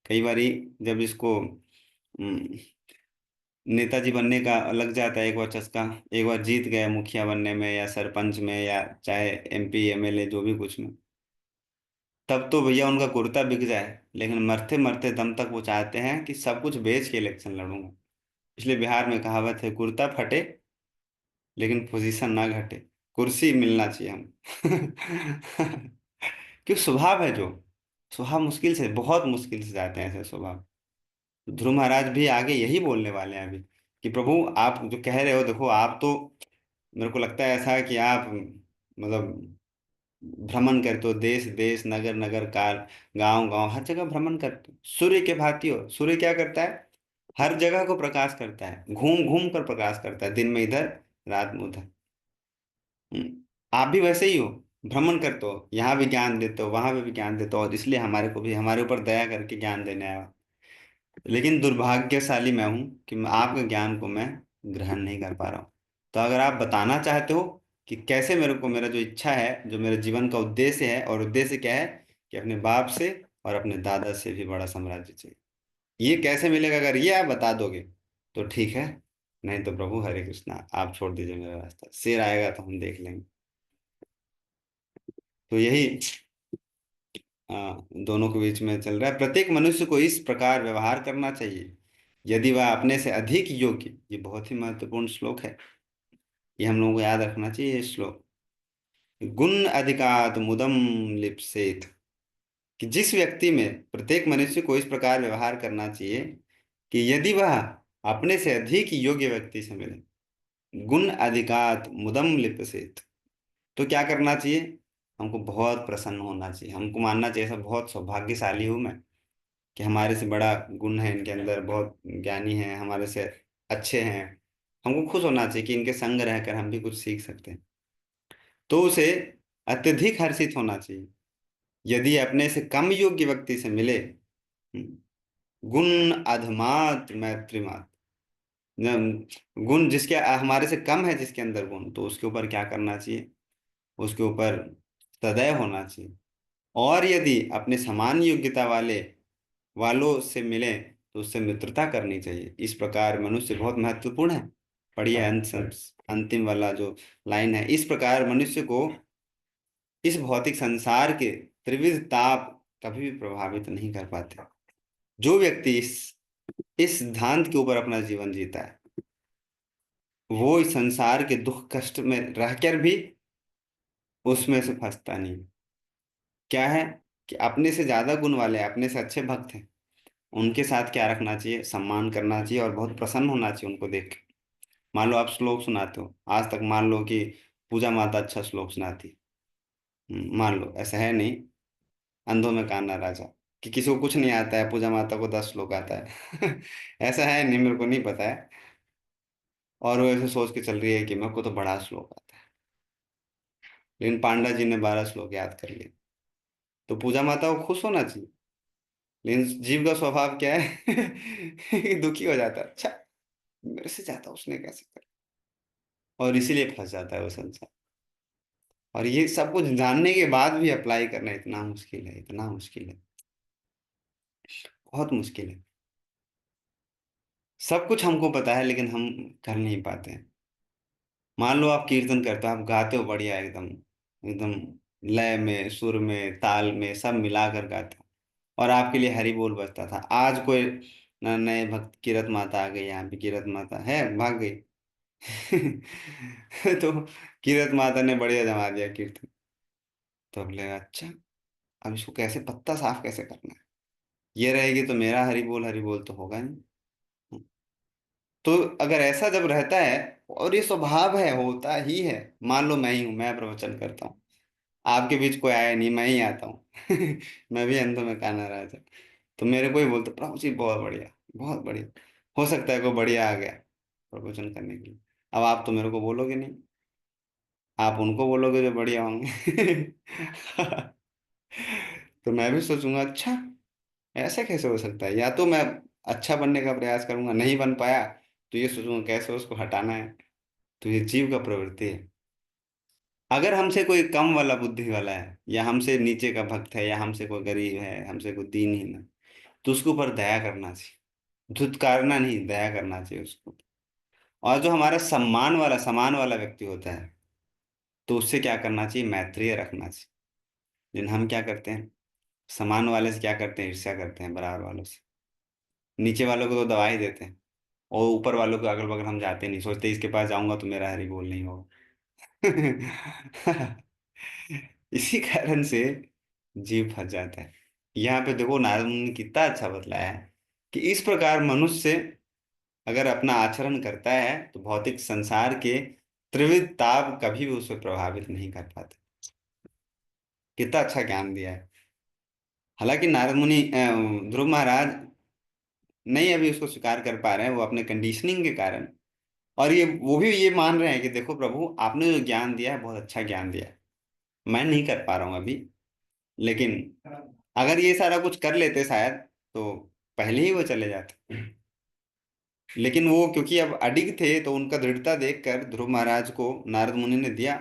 S1: कई बार जब इसको नेताजी बनने का लग जाता है, एक बार चस्का, एक बार जीत गए मुखिया बनने में या सरपंच में या चाहे MP MLA जो भी कुछ में, तब तो भैया उनका कुर्ता बिक जाए, लेकिन मरते मरते दम तक वो चाहते हैं कि सब कुछ बेच के इलेक्शन लड़ूंगा। इसलिए बिहार में कहावत है, कुर्ता फटे लेकिन पोजीशन ना घटे, कुर्सी मिलना चाहिए हम। क्यों? स्वभाव है जो, स्वभाव मुश्किल से, बहुत मुश्किल से जाते हैं ऐसे स्वभाव। ध्रुव महाराज भी आगे यही बोलने वाले हैं अभी कि प्रभु आप जो कह रहे हो, देखो आप तो, मेरे को लगता है ऐसा कि आप मतलब भ्रमण करते हो, देश देश नगर नगर काल, गांव गांव, हर जगह भ्रमण करते हो, सूर्य के भांति हो। सूर्य क्या करता है? हर जगह को प्रकाश करता है, घूम घूम कर प्रकाश करता है, दिन में इधर, रात में उधर। आप भी वैसे ही हो, भ्रमण करते हो, यहाँ भी ज्ञान देते हो, वहां पे भी ज्ञान देते हो, और इसलिए हमारे को भी हमारे ऊपर दया करके ज्ञान देने आया हो। लेकिन दुर्भाग्यशाली मैं हूं कि मैं आपके ज्ञान को मैं ग्रहण नहीं कर पा रहा हूँ। तो अगर आप बताना चाहते हो कि कैसे मेरे को, मेरा जो इच्छा है, जो मेरे जीवन का उद्देश्य है, और उद्देश्य क्या है कि अपने बाप से और अपने दादा से भी बड़ा साम्राज्य चाहिए। ये कैसे मिलेगा, अगर ये आप बता दोगे तो ठीक है, नहीं तो प्रभु हरे कृष्णा, आप छोड़ दीजिए मेरा रास्ता, शेर आएगा तो हम देख लेंगे। तो यही दोनों के बीच में चल रहा है। प्रत्येक मनुष्य को इस प्रकार व्यवहार करना चाहिए यदि वह अपने से अधिक योग्य, ये बहुत ही महत्वपूर्ण श्लोक है, ये हम लोगों को याद रखना चाहिए ये श्लोक। गुण अधिकात मुदम लिप्सेत, कि जिस व्यक्ति में, प्रत्येक मनुष्य को इस प्रकार व्यवहार करना चाहिए कि यदि वह अपने से अधिक योग्य व्यक्ति से मिले, गुण अधिकात मुदम लिप्सेत, तो क्या करना चाहिए, हमको बहुत प्रसन्न होना चाहिए, हमको मानना चाहिए ऐसा बहुत सौभाग्यशाली हूं मैं कि हमारे से बड़ा गुण है इनके अंदर, बहुत ज्ञानी है, हमारे से अच्छे हैं। हमको खुश होना चाहिए कि इनके संग रहकर हम भी कुछ सीख सकते हैं। तो उसे अत्यधिक हर्षित होना चाहिए यदि अपने से कम योग्य व्यक्ति से मिले। गुण अधमात मैत्रीमात, गुण जिसके हमारे से कम है, जिसके अंदर गुण, तो उसके ऊपर क्या करना चाहिए, उसके ऊपर सदैव होना चाहिए। और यदि अपने समान योग्यता वालों से मिले तो उससे मित्रता करनी चाहिए। इस प्रकार मनुष्य बहुत महत्वपूर्ण है। पढ़िए अंतिम वाला जो लाइन है, इस प्रकार मनुष्य को इस भौतिक संसार के त्रिविध ताप कभी भी प्रभावित नहीं कर पाते। जो व्यक्ति इस सिद्धांत के ऊपर अपना जीवन जीता है, वो इस संसार के दुख कष्ट में रहकर भी उसमें से फंसता नहीं। क्या है कि अपने से ज्यादा गुण वाले, अपने से अच्छे भक्त हैं, उनके साथ क्या रखना चाहिए, सम्मान करना चाहिए और बहुत प्रसन्न होना चाहिए उनको देख के। मान लो आप श्लोक सुनाते हो आज तक, मान लो कि पूजा माता अच्छा श्लोक सुनाती है, मान लो, ऐसा है नहीं, अंधों में काना राजा, कि किसी को कुछ नहीं आता है, पूजा माता को 10 श्लोक आता है ऐसा है नहीं, मेरे को नहीं पता है। और वो ऐसे सोच के चल रही है कि मेरे को तो बड़ा श्लोक आता है, लेकिन पांडा जी ने 12 श्लोक याद कर लिए। तो पूजा माता को खुश होना चाहिए, लेकिन जीव का स्वभाव क्या है कि दुखी हो जाता है, अच्छा मेरे से ज्यादा उसने कैसे कर, और इसीलिए फंस जाता है वो संसार। और ये सब कुछ जानने के बाद भी अप्लाई करना इतना मुश्किल है, इतना मुश्किल है, बहुत मुश्किल है। सब कुछ हमको पता है लेकिन हम कर नहीं पाते हैं। मान लो आप कीर्तन करते हो, आप गाते हो बढ़िया एकदम, एकदम लय में, सुर में, ताल में, सब मिलाकर गाते हो, और आपके लिए हरि बोल बजता था। आज कोई नए भक्त, कीरत माता आ गई, यहाँ पे कीरत माता है, भाग गई तो कीरत माता ने बढ़िया जमा दिया कीर्तन, तो अब लगा अच्छा, अब इसको कैसे पत्ता साफ कैसे करना है, ये रहेगी तो मेरा हरि बोल तो होगा नहीं। तो अगर ऐसा जब रहता है, और ये स्वभाव है, होता ही है, मान लो मैं ही हूं, मैं प्रवचन करता हूँ, आपके बीच कोई आया नहीं, मैं ही आता हूँ मैं भी अंधों में काना राजा, तो मेरे को ही बोलते प्रभु जी बहुत बढ़िया, बहुत बढ़िया। हो सकता है कोई बढ़िया आ गया प्रवचन करने के लिए, अब आप तो मेरे को बोलोगे नहीं, आप उनको बोलोगे जो बढ़िया होंगे तो मैं भी सोचूंगा अच्छा, ऐसा कैसे हो सकता है, या तो मैं अच्छा बनने का प्रयास करूंगा, नहीं बन पाया तो ये सोचूंगा कैसे उसको हटाना है। तो ये जीव का प्रवृत्ति है। अगर हमसे कोई कम वाला बुद्धि वाला है, या हमसे नीचे का भक्त है, या हमसे कोई गरीब है, हमसे कोई दीनहीन है, तो उसके ऊपर दया करना चाहिए, धुतकारना नहीं, दया करना चाहिए उसको। और जो हमारा सम्मान वाला, समान वाला व्यक्ति होता है, तो उससे क्या करना चाहिए, मैत्रीय रखना चाहिए। लेकिन हम क्या करते हैं, समान वाले से क्या करते हैं, ईर्ष्या करते हैं, बराबर वालों से, नीचे वालों को तो दबा ही देते हैं, और ऊपर वालों को अगल बगल हम जाते नहीं, सोचते इसके पास जाऊंगा तो मेरा हरि बोल नहीं होगा इसी कारण से जीव फंस जाता है। यहाँ पे देखो नारद मुनि ने कितना अच्छा बतलाया है कि इस प्रकार मनुष्य अगर अपना आचरण करता है तो भौतिक संसार के त्रिविध ताप कभी भी उसे प्रभावित नहीं कर पाते। कितना अच्छा ज्ञान दिया है। हालांकि नारद मुनि, ध्रुव महाराज नहीं अभी उसको स्वीकार कर पा रहे हैं, वो अपने कंडीशनिंग के कारण, और ये वो भी ये मान रहे हैं कि देखो प्रभु आपने जो ज्ञान दिया है बहुत अच्छा ज्ञान दिया है, मैं नहीं कर पा रहा हूँ अभी, लेकिन अगर ये सारा कुछ कर लेते शायद तो पहले ही वो चले जाते। लेकिन वो क्योंकि अब अडिग थे, तो उनका दृढ़ता देखकर ध्रुव महाराज को नारद मुनि ने दिया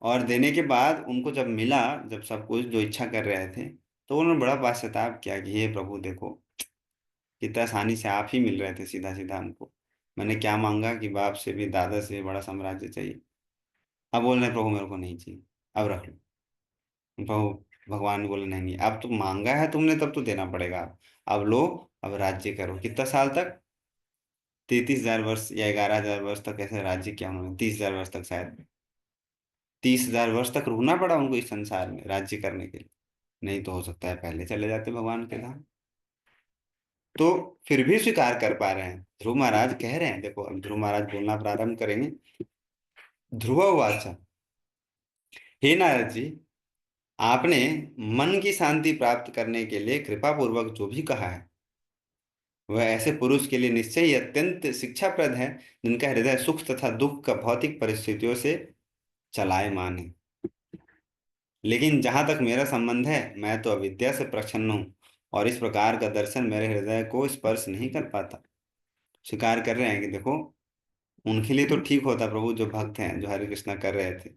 S1: और देने के बाद उनको जब मिला, जब सब कुछ जो इच्छा कर रहे थे, तो उन्होंने बड़ा पश्चाताप किया कि हे प्रभु देखो, कितना आसानी से आप ही मिल रहे थे सीधा सीधा हमको। मैंने क्या मांगा कि बाप से भी, दादा से भी बड़ा साम्राज्य चाहिए। अब बोल रहे प्रभु मेरे को नहीं चाहिए, अब रख लो। प्रभु भगवान ने बोले नहीं नहीं, अब तो मांगा है तुमने, तब तो देना पड़ेगा। अब लो, अब राज्य करो। कितना साल तक? 33,000 वर्ष या 11,000 वर्ष तक ऐसे राज्य किया उन्होंने, 30,000 वर्ष तक शायद। 30,000 वर्ष तक रुकना पड़ा उनको इस संसार में राज्य करने के लिए। नहीं तो हो सकता है पहले चले जाते भगवान के धाम। तो फिर भी स्वीकार कर पा रहे हैं। ध्रुव महाराज कह रहे हैं, देखो अब ध्रुव महाराज बोलना प्रारंभ करेंगे। ध्रुव वाचा, हे नारद जी, आपने मन की शांति प्राप्त करने के लिए कृपा पूर्वक जो भी कहा है, वह ऐसे पुरुष के लिए निश्चय ही अत्यंत शिक्षाप्रद है, जिनका हृदय सुख तथा दुख का भौतिक परिस्थितियों से चलायमान है। लेकिन जहां तक मेरा संबंध है, मैं तो अविद्या से प्रसन्न हूं, और इस प्रकार का दर्शन मेरे हृदय को स्पर्श नहीं कर पाता। स्वीकार कर रहे हैं कि देखो, उनके लिए तो ठीक होता प्रभु, जो भक्त हैं, जो हरे कृष्णा कर रहे थे।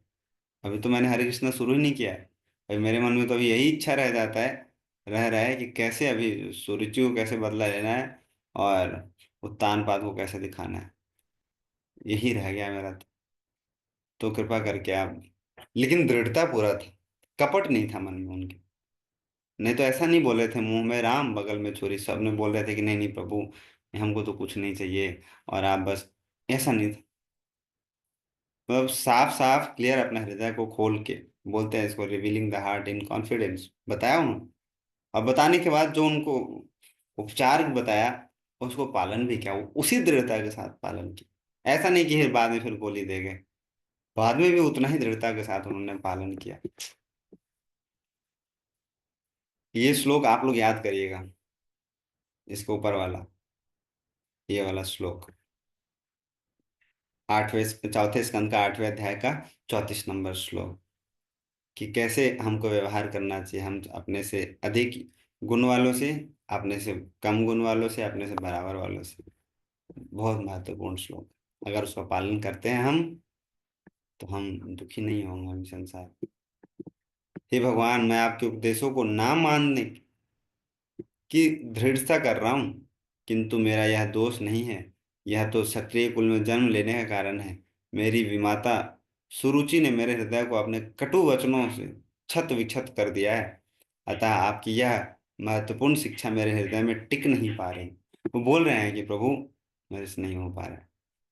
S1: अभी तो मैंने हरे कृष्णा शुरू ही नहीं किया है। अभी मेरे मन में तो अभी यही इच्छा रह जाता है, रह रहा है कि कैसे अभी सुरुचि को कैसे बदला लेना है, और उत्तान पाद को कैसे दिखाना है। यही रह गया मेरा तो कृपा करके आप। लेकिन दृढ़ता पूरा था, कपट नहीं था मन में उनके। नहीं तो ऐसा नहीं बोले थे मुंह में राम बगल में छुरी, सब ने बोल रहे थे कि नहीं नहीं प्रभु, हमको तो कुछ नहीं चाहिए, और आप बस। ऐसा नहीं था। मतलब साफ साफ क्लियर अपने हृदय को खोल के बोलते हैं, इसको revealing the heart in confidence बताया उन्होंने। और बताने के बाद जो उनको उपचार बताया, उसको पालन भी किया, वो उसी दृढ़ता के साथ पालन किया। ऐसा नहीं कि फिर बाद में फिर गोली दे गए, बाद में भी उतना ही दृढ़ता के साथ उन्होंने पालन किया। ये श्लोक आप लोग याद करिएगा, इसके ऊपर वाला, ये वाला श्लोक, चौथे स्कंद का 8वें अध्याय का 34 नंबर श्लोक, कि कैसे हमको व्यवहार करना चाहिए, हम अपने से अधिक गुण वालों से, अपने से कम गुण वालों से, अपने से बराबर वालों से। बहुत महत्वपूर्ण श्लोक। अगर उसका पालन करते हैं हम, तो हम दुखी नहीं होंगे हम संसार में। हे भगवान, मैं आपके उपदेशों को ना मानने की दृढ़ता कर रहा हूँ, किंतु मेरा यह दोष नहीं है। यह तो क्षत्रिय कुल में जन्म लेने का कारण है। मेरी विमाता सुरुचि ने मेरे हृदय को अपने कटु वचनों से क्षत विक्षत कर दिया है। अतः आपकी यह महत्वपूर्ण शिक्षा मेरे हृदय में टिक नहीं पा रही। वो बोल रहे हैं कि प्रभु, मेरे से नहीं हो पा रहा है,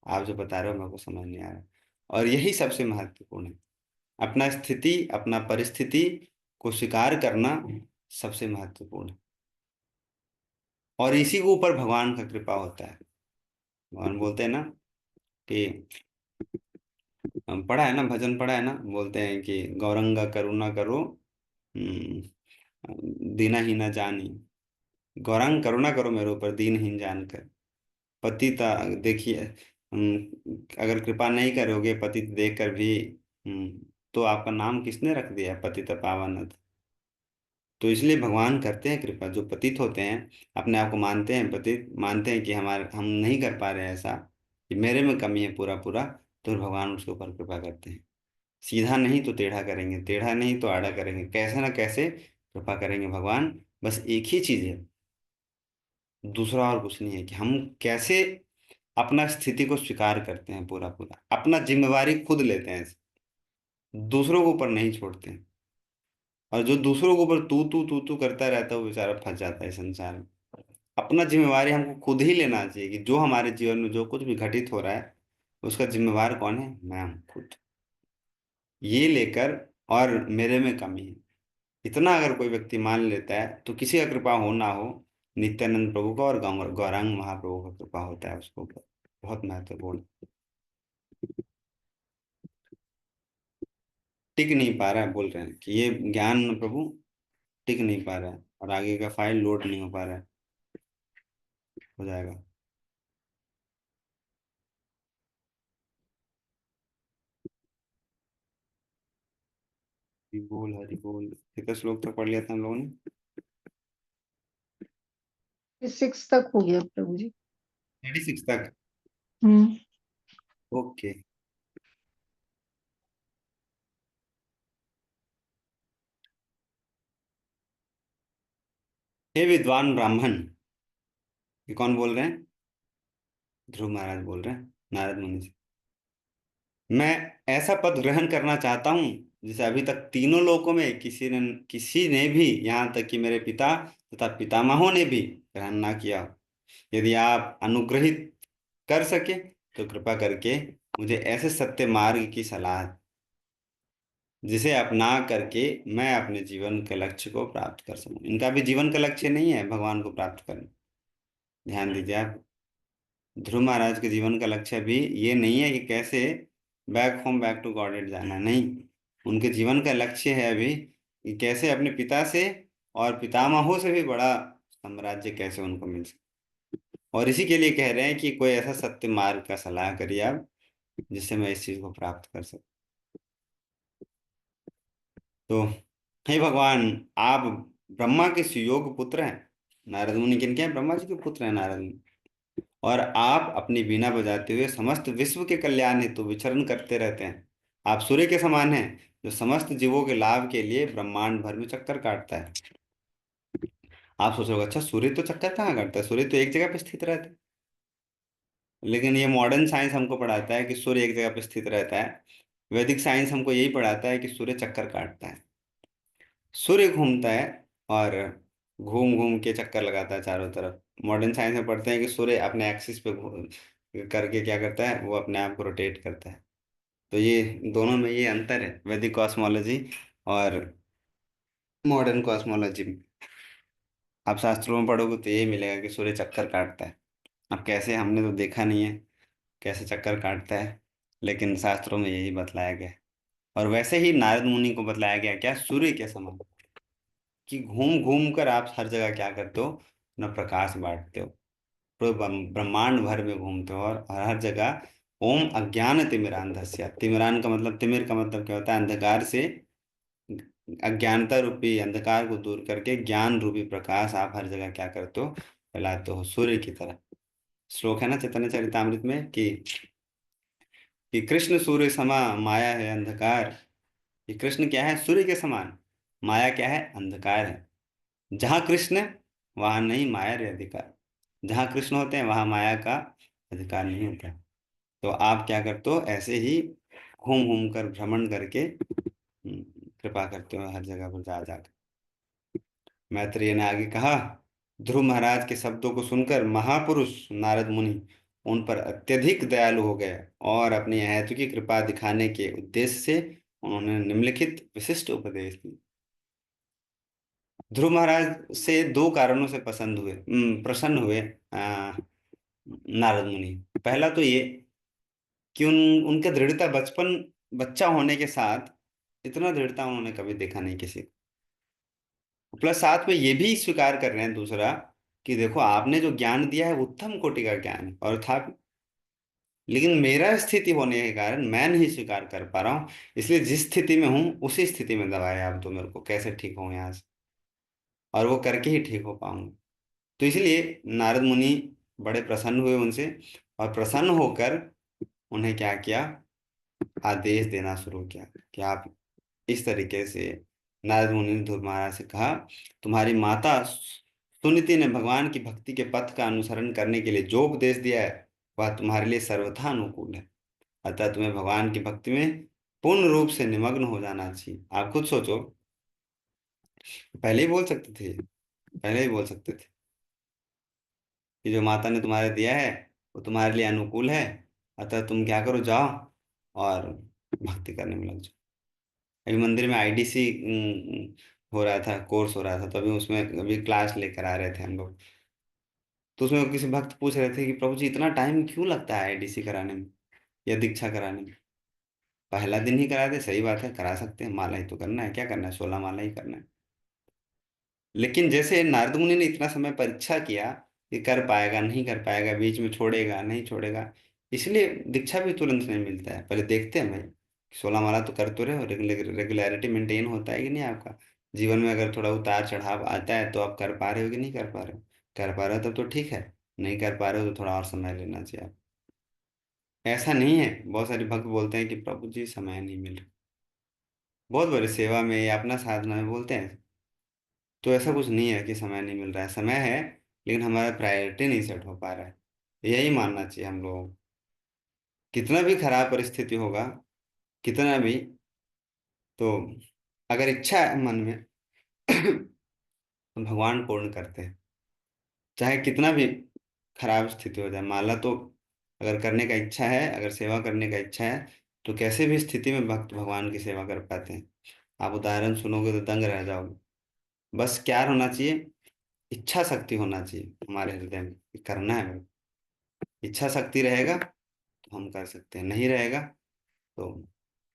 S1: आप जो बता रहे हो मेरे को समझ नहीं आ रहा। और यही सबसे महत्वपूर्ण है, अपना स्थिति, अपना परिस्थिति को स्वीकार करना सबसे महत्वपूर्ण है। और इसी के ऊपर भगवान का कृपा होता है। भगवान बोलते हैं ना कि, हम पढ़ा है ना, भजन पढ़ा है ना, बोलते हैं कि गौरंगा करुणा करो, दीना ही न जानी। गौरांग करुणा करो मेरे ऊपर दीनहीन जानकर। पतिता देखिए, अगर कृपा नहीं करोगे पतित देखकर भी, तो आपका नाम किसने रख दिया, पतित पावन। तो इसलिए भगवान करते हैं कृपा। जो पतित होते हैं, अपने आप को मानते हैं पतित, मानते हैं कि हमारे हम नहीं कर पा रहे हैं ऐसा, कि मेरे में कमी है पूरा पूरा, तो भगवान उसके ऊपर कृपा करते हैं। सीधा नहीं तो टेढ़ा करेंगे, टेढ़ा नहीं तो आड़ा करेंगे, कैसे ना कैसे कृपा करेंगे भगवान। बस एक ही चीज है, दूसरा और कुछ नहीं है, कि हम कैसे अपना स्थिति को स्वीकार करते हैं, पूरा पूरा अपना जिम्मेवारी खुद लेते हैं, दूसरों के ऊपर नहीं छोड़ते हैं। और जो दूसरों के ऊपर तू तू करता रहता है, वो बेचारा फंस जाता है संसार में। अपना जिम्मेवारी हमको खुद ही लेना चाहिए, कि जो हमारे जीवन में जो कुछ भी घटित हो रहा है, उसका जिम्मेवार कौन है, मैं हूं खुद। ये लेकर, और मेरे में कमी है, इतना अगर कोई व्यक्ति मान लेता है, तो किसी का कृपा हो ना हो, नित्यानंद प्रभु का और गौरांग महाप्रभु का कृपा होता है उसके ऊपर। बहुत महत्वपूर्ण। टिक नहीं पा रहा है, बोल रहे हैं कि ये ज्ञान प्रभु टिक नहीं पा रहा है, और आगे का फाइल लोड नहीं हो पा रहा है। हो जाएगा। हरि बोल हरि बोल। कितना श्लोक तक पढ़ लिया था हम लोगों ने?
S2: 6 तक हो गया प्रभु जी।
S1: 36 तक।
S2: हम्म।
S1: ओके। हे विद्वान ब्राह्मण, ये कौन बोल रहे हैं? ध्रुव महाराज बोल रहे हैं नारद मुनि से। मैं ऐसा पद ग्रहण करना चाहता हूं जिसे अभी तक तीनों लोकों में किसी ने भी, यहाँ तक कि मेरे पिता तथा पितामहों ने भी ग्रहण ना किया हो। यदि आप अनुग्रहित कर सके तो कृपा करके मुझे ऐसे सत्य मार्ग की सलाह, जिसे अपना करके मैं अपने जीवन के लक्ष्य को प्राप्त कर सकूं। इनका भी जीवन का लक्ष्य नहीं है भगवान को प्राप्त करना। ध्यान दीजिए आप, ध्रुव महाराज के जीवन का लक्ष्य भी ये नहीं है कि कैसे बैक होम बैक टू गॉडेड जाना, नहीं। उनके जीवन का लक्ष्य है अभी कि कैसे अपने पिता से और पितामहों से भी बड़ा साम्राज्य कैसे उनको मिल सके। और इसी के लिए कह रहे हैं कि कोई ऐसा सत्य मार्ग का सलाह करिए आप, जिससे मैं इस चीज को प्राप्त कर सकूं। तो हे भगवान, आप ब्रह्मा के सुयोग पुत्र हैं। नारद मुनि किनके हैं? ब्रह्मा जी के पुत्र हैं नारद मुनि। और आप अपनी बीना बजाते हुए समस्त विश्व के कल्याण हेतु विचरण करते रहते हैं। आप सूर्य के समान हैं, जो समस्त जीवों के लाभ के लिए ब्रह्मांड भर में चक्कर काटता है। आप सोच रहे हो, अच्छा सूर्य तो चक्कर कहाँ काटता है, सूर्य तो एक जगह पे स्थित रहता है। लेकिन ये मॉडर्न साइंस हमको पढ़ाता है कि सूर्य एक जगह पे स्थित रहता है। वैदिक साइंस हमको यही पढ़ाता है कि सूर्य चक्कर काटता है। सूर्य घूमता है और घूम घूम के चक्कर लगाता है चारों तरफ। मॉडर्न साइंस में पढ़ते हैं कि सूर्य अपने एक्सिस पे करके क्या करता है, वो अपने आप को रोटेट करता है। तो ये दोनों में ये अंतर है, वैदिक कॉस्मोलॉजी और मॉडर्न कॉस्मोलॉजी में। आप शास्त्रों में पढ़ोगे तो ये मिलेगा कि सूर्य चक्कर काटता है। अब कैसे, हमने तो देखा नहीं है कैसे चक्कर काटता है, लेकिन शास्त्रों में यही बतलाया गया है। और वैसे ही नारद मुनि को बतलाया गया क्या, सूर्य के समान, कि घूम घूम कर आप हर जगह क्या करते हो, अपना प्रकाश बांटते हो। पूरे ब्रह्मांड भर में घूमते हो और हर जगह ओम अज्ञान तिमिरांधस्य, तिमिरान का मतलब, तिमिर का मतलब क्या होता है, अंधकार से, अज्ञानता रूपी अंधकार को दूर करके ज्ञान रूपी प्रकाश आप हर जगह क्या करते हो, फैलाते हो, सूर्य की तरह। श्लोक है ना चैतन्य चरितामृत में कि कृष्ण सूर्य समा माया है अंधकार। ये कृष्ण क्या है? सूर्य के समान। माया क्या है? अंधकार है। जहाँ कृष्ण, वहाँ नहीं माया रे अधिकार। जहाँ कृष्ण होते हैं वहाँ माया का अधिकार नहीं होता। तो आप क्या करते हो, ऐसे ही घूम घूम कर भ्रमण करके कृपा करते हो हर जगह पर जा जाकर। मैत्रेय ने आगे कहा, ध्रुव महाराज के शब्दों को सुनकर महापुरुष नारद मुनि उन पर अत्यधिक दयालु हो गए और अपनी अहेतु की कृपा दिखाने के उद्देश्य से उन्होंने निम्नलिखित विशिष्ट उपदेश दिए। ध्रुव महाराज से दो कारणों से प्रसन्न हुए नारद मुनि। पहला तो ये कि उनका दृढ़ता, बच्चा होने के साथ इतना दृढ़ता उन्होंने कभी देखा नहीं किसी को। प्लस साथ में ये भी स्वीकार कर रहे हैं दूसरा, कि देखो आपने जो ज्ञान दिया है वो उत्तम कोटि का ज्ञान है, और था भी, लेकिन मेरा स्थिति होने के कारण मैं नहीं स्वीकार कर पा रहा हूँ। इसलिए जिस स्थिति में हूँ उसी स्थिति में दबाया आप तो मेरे को, कैसे ठीक हो यहाँ से, और वो करके ही ठीक हो पाऊंगा। तो इसलिए नारद मुनि बड़े प्रसन्न हुए उनसे, और प्रसन्न होकर उन्हें क्या किया, आदेश देना शुरू किया कि आप इस तरीके से। नारद मुनि ने ध्रुव महाराज से कहा, तुम्हारी माता सुनीति ने भगवान की भक्ति के पथ का अनुसरण करने के लिए जो उपदेश दिया है वह तुम्हारे लिए सर्वथा अनुकूल है। अतः तुम्हें भगवान की भक्ति में पूर्ण रूप से निमग्न हो जाना चाहिए। आप खुद सोचो, पहले ही बोल सकते थे, पहले ही बोल सकते थे कि जो माता ने तुम्हारे दिया है वो तुम्हारे लिए अनुकूल है, अतः तुम क्या करो, जाओ और भक्ति करने में लग जाओ। अभी मंदिर में आईडीसी हो रहा था, कोर्स हो रहा था, तो अभी उसमें अभी क्लास लेकर आ रहे थे हम लोग। तो उसमें किसी भक्त पूछ रहे थे कि प्रभु जी इतना टाइम क्यों लगता है आईडीसी कराने में या दीक्षा कराने में? पहला दिन ही करा दे, सही बात है, करा सकते हैं, माला ही तो करना है, क्या करना है, 16 माला ही करना है। लेकिन जैसे नारद मुनि ने इतना समय परीक्षा किया कि कर पाएगा नहीं कर पाएगा, बीच में छोड़ेगा नहीं छोड़ेगा, इसलिए दीक्षा भी तुरंत नहीं मिलता है। पहले देखते हैं भाई, 16 माला तो कर तो रहे हो, रेगुलरिटी मेंटेन होता है कि नहीं आपका जीवन में? अगर थोड़ा उतार चढ़ाव आता है तो आप कर पा रहे हो कि नहीं कर पा रहे हो? कर पा रहे हो तब तो ठीक है, नहीं कर पा रहे हो तो थोड़ा और समय लेना चाहिए आप। ऐसा नहीं है, बहुत सारे भक्त बोलते हैं कि प्रभु जी समय नहीं मिल रहा, बहुत बड़ी सेवा में या अपना साधना में बोलते हैं। तो ऐसा कुछ नहीं है कि समय नहीं मिल रहा है, समय है, लेकिन हमारा प्रायोरिटी नहीं सेट हो पा रहा है। यही मानना चाहिए हम लोगों को। कितना भी खराब परिस्थिति होगा, कितना भी, तो अगर इच्छा है मन में तो भगवान पूर्ण करते हैं। चाहे कितना भी खराब स्थिति हो जाए, माला तो अगर करने का इच्छा है, अगर सेवा करने का इच्छा है, तो कैसे भी स्थिति में भक्त भगवान की सेवा कर पाते हैं। आप उदाहरण सुनोगे तो दंग रह जाओगे। बस क्या होना चाहिए? इच्छा शक्ति होना चाहिए हमारे हृदय में कि करना है मेरे को। इच्छा शक्ति रहेगा तो हम कर सकते हैं, नहीं रहेगा तो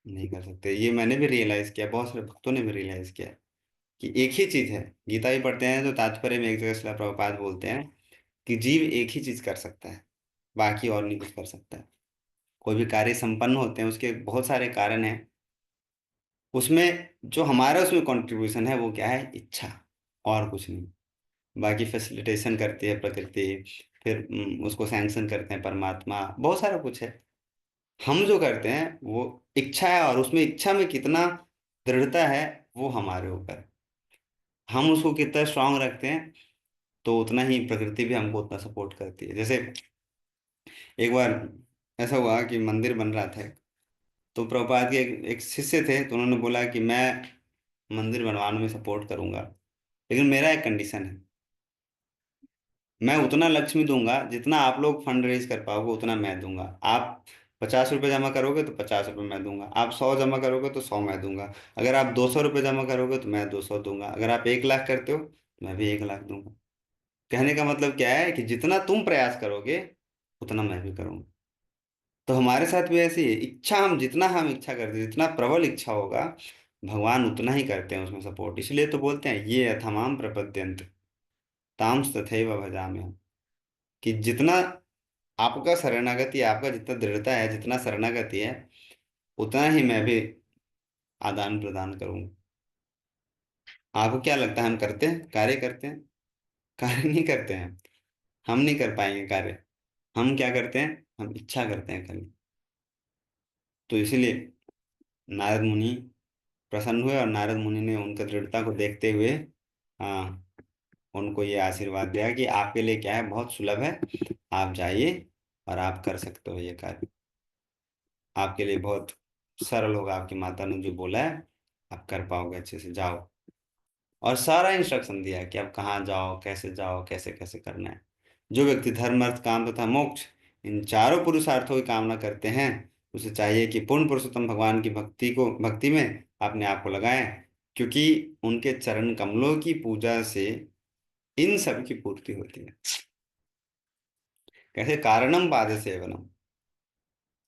S1: नहीं कर सकते। ये मैंने भी रियलाइज किया, बहुत सारे भक्तों ने भी रियलाइज किया कि एक ही चीज है। गीता भी पढ़ते हैं तो तात्पर्य में एक जगह श्रील प्रभुपाद बोलते हैं कि जीव एक ही चीज कर सकता है, बाकी और नहीं कुछ कर सकता है। कोई भी कार्य संपन्न होते हैं उसके बहुत सारे कारण हैं, उसमें जो हमारा उसमें कंट्रीब्यूशन है वो क्या है? इच्छा, और कुछ नहीं। बाकी फैसिलिटेशन करती है प्रकृति, फिर उसको सैंक्शन करते हैं परमात्मा, बहुत सारा कुछ है। हम जो करते हैं वो इच्छा है, और उसमें इच्छा में कितना दृढ़ता है वो हमारे ऊपर है। हम उसको कितना स्ट्रांग रखते हैं तो उतना ही प्रकृति भी हमको उतना सपोर्ट करती है। जैसे एक बार ऐसा हुआ कि मंदिर बन रहा था, तो प्रभुपाद के एक शिष्य थे, तो उन्होंने बोला कि मैं मंदिर बनवाने में सपोर्ट करूंगा, लेकिन मेरा एक कंडीशन है। मैं उतना लक्ष्मी दूंगा जितना आप लोग फंड रेज कर पाओगे, उतना मैं दूंगा। आप 50 रुपये जमा करोगे तो 50 रुपये मैं दूंगा, आप 100 जमा करोगे तो 100 मैं दूंगा, अगर आप 200 रुपये जमा करोगे तो मैं 200 दूंगा, अगर आप 1 लाख करते हो तो मैं भी 1 लाख दूंगा। कहने का मतलब क्या है कि जितना तुम प्रयास करोगे उतना मैं भी करूंगा। तो हमारे साथ भी ऐसी है, इच्छा हम इच्छा करते हैं, जितना प्रबल इच्छा होगा भगवान उतना ही करते हैं उसमें सपोर्ट। इसलिए तो बोलते हैं ये अथमाम प्रपद्यंत तामस तथैव भजाम्यहम्, कि जितना आपका शरणागति, आपका जितना दृढ़ता है, जितना शरणागति है, उतना ही मैं भी आदान प्रदान करूंगा। आपको क्या लगता है हम करते हैं, कार्य करते हैं? कार्य नहीं करते हैं। हम नहीं कर पाएंगे कार्य। हम क्या करते हैं? हम इच्छा करते हैं खाली। तो इसीलिए नारद मुनि प्रसन्न हुए, और नारद मुनि ने उनका दृढ़ता को देखते हुए हाँ उनको ये आशीर्वाद दिया कि आपके लिए क्या है, बहुत सुलभ है, आप जाइए और आप कर सकते हो ये कार्य। आपके लिए बहुत सरल होगा, आपकी माता ने जो बोला है आप कर पाओगे अच्छे से, जाओ। और सारा इंस्ट्रक्शन दिया है कि आप कहाँ जाओ, कैसे कैसे करना है। जो व्यक्ति धर्म अर्थ काम तथा मोक्ष इन चारों पुरुषार्थों की कामना करते हैं, उसे चाहिए कि पूर्ण पुरुषोत्तम भगवान की भक्ति में अपने आप को लगाएं, क्योंकि उनके चरण कमलों की पूजा से इन सब की पूर्ति होती है। कैसे? कारणम पाद सेवनम,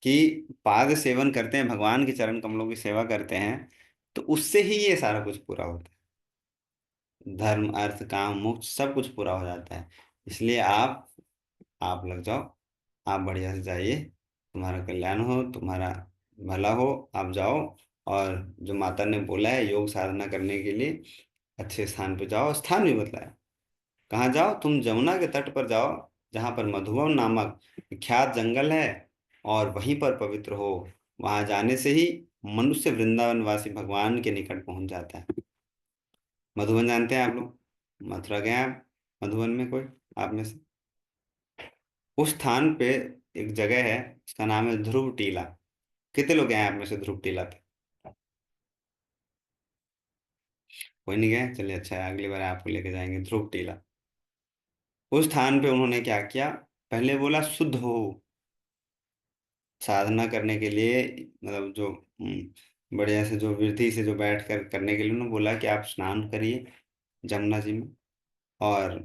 S1: कि पाद सेवन करते हैं, भगवान के चरण कमलों की सेवा करते हैं, तो उससे ही ये सारा कुछ पूरा होता है। धर्म अर्थ काम मोक्ष सब कुछ पूरा हो जाता है। इसलिए आप लग जाओ, आप बढ़िया से जाइए, तुम्हारा कल्याण हो, तुम्हारा भला हो। आप जाओ, और जो माता ने बोला है योग साधना करने के लिए अच्छे स्थान पे जाओ। स्थान भी बताया, कहाँ जाओ? तुम जमुना के तट पर जाओ, जहाँ पर मधुवन नामक विख्यात जंगल है, और वहीं पर पवित्र हो। वहां जाने से ही मनुष्य वृंदावन वासी भगवान के निकट पहुंच जाता है। मधुबन जानते हैं आप लोग? मथुरा गए हैं आप? मधुबन में कोई आप में से? उस स्थान पे एक जगह है, उसका नाम है ध्रुव टीला। कितने लोग गए हैं आप में से ध्रुव टीला पे? कोई नहीं गए? चलिए अच्छा है, अगली बार आपको लेके जाएंगे ध्रुव टीला। उस स्थान पे उन्होंने क्या किया? पहले बोला शुद्ध हो। साधना करने के लिए, मतलब जो बढ़िया से जो विधि से जो बैठ कर करने के लिए उन्होंने बोला कि आप स्नान करिए जमुना जी में, और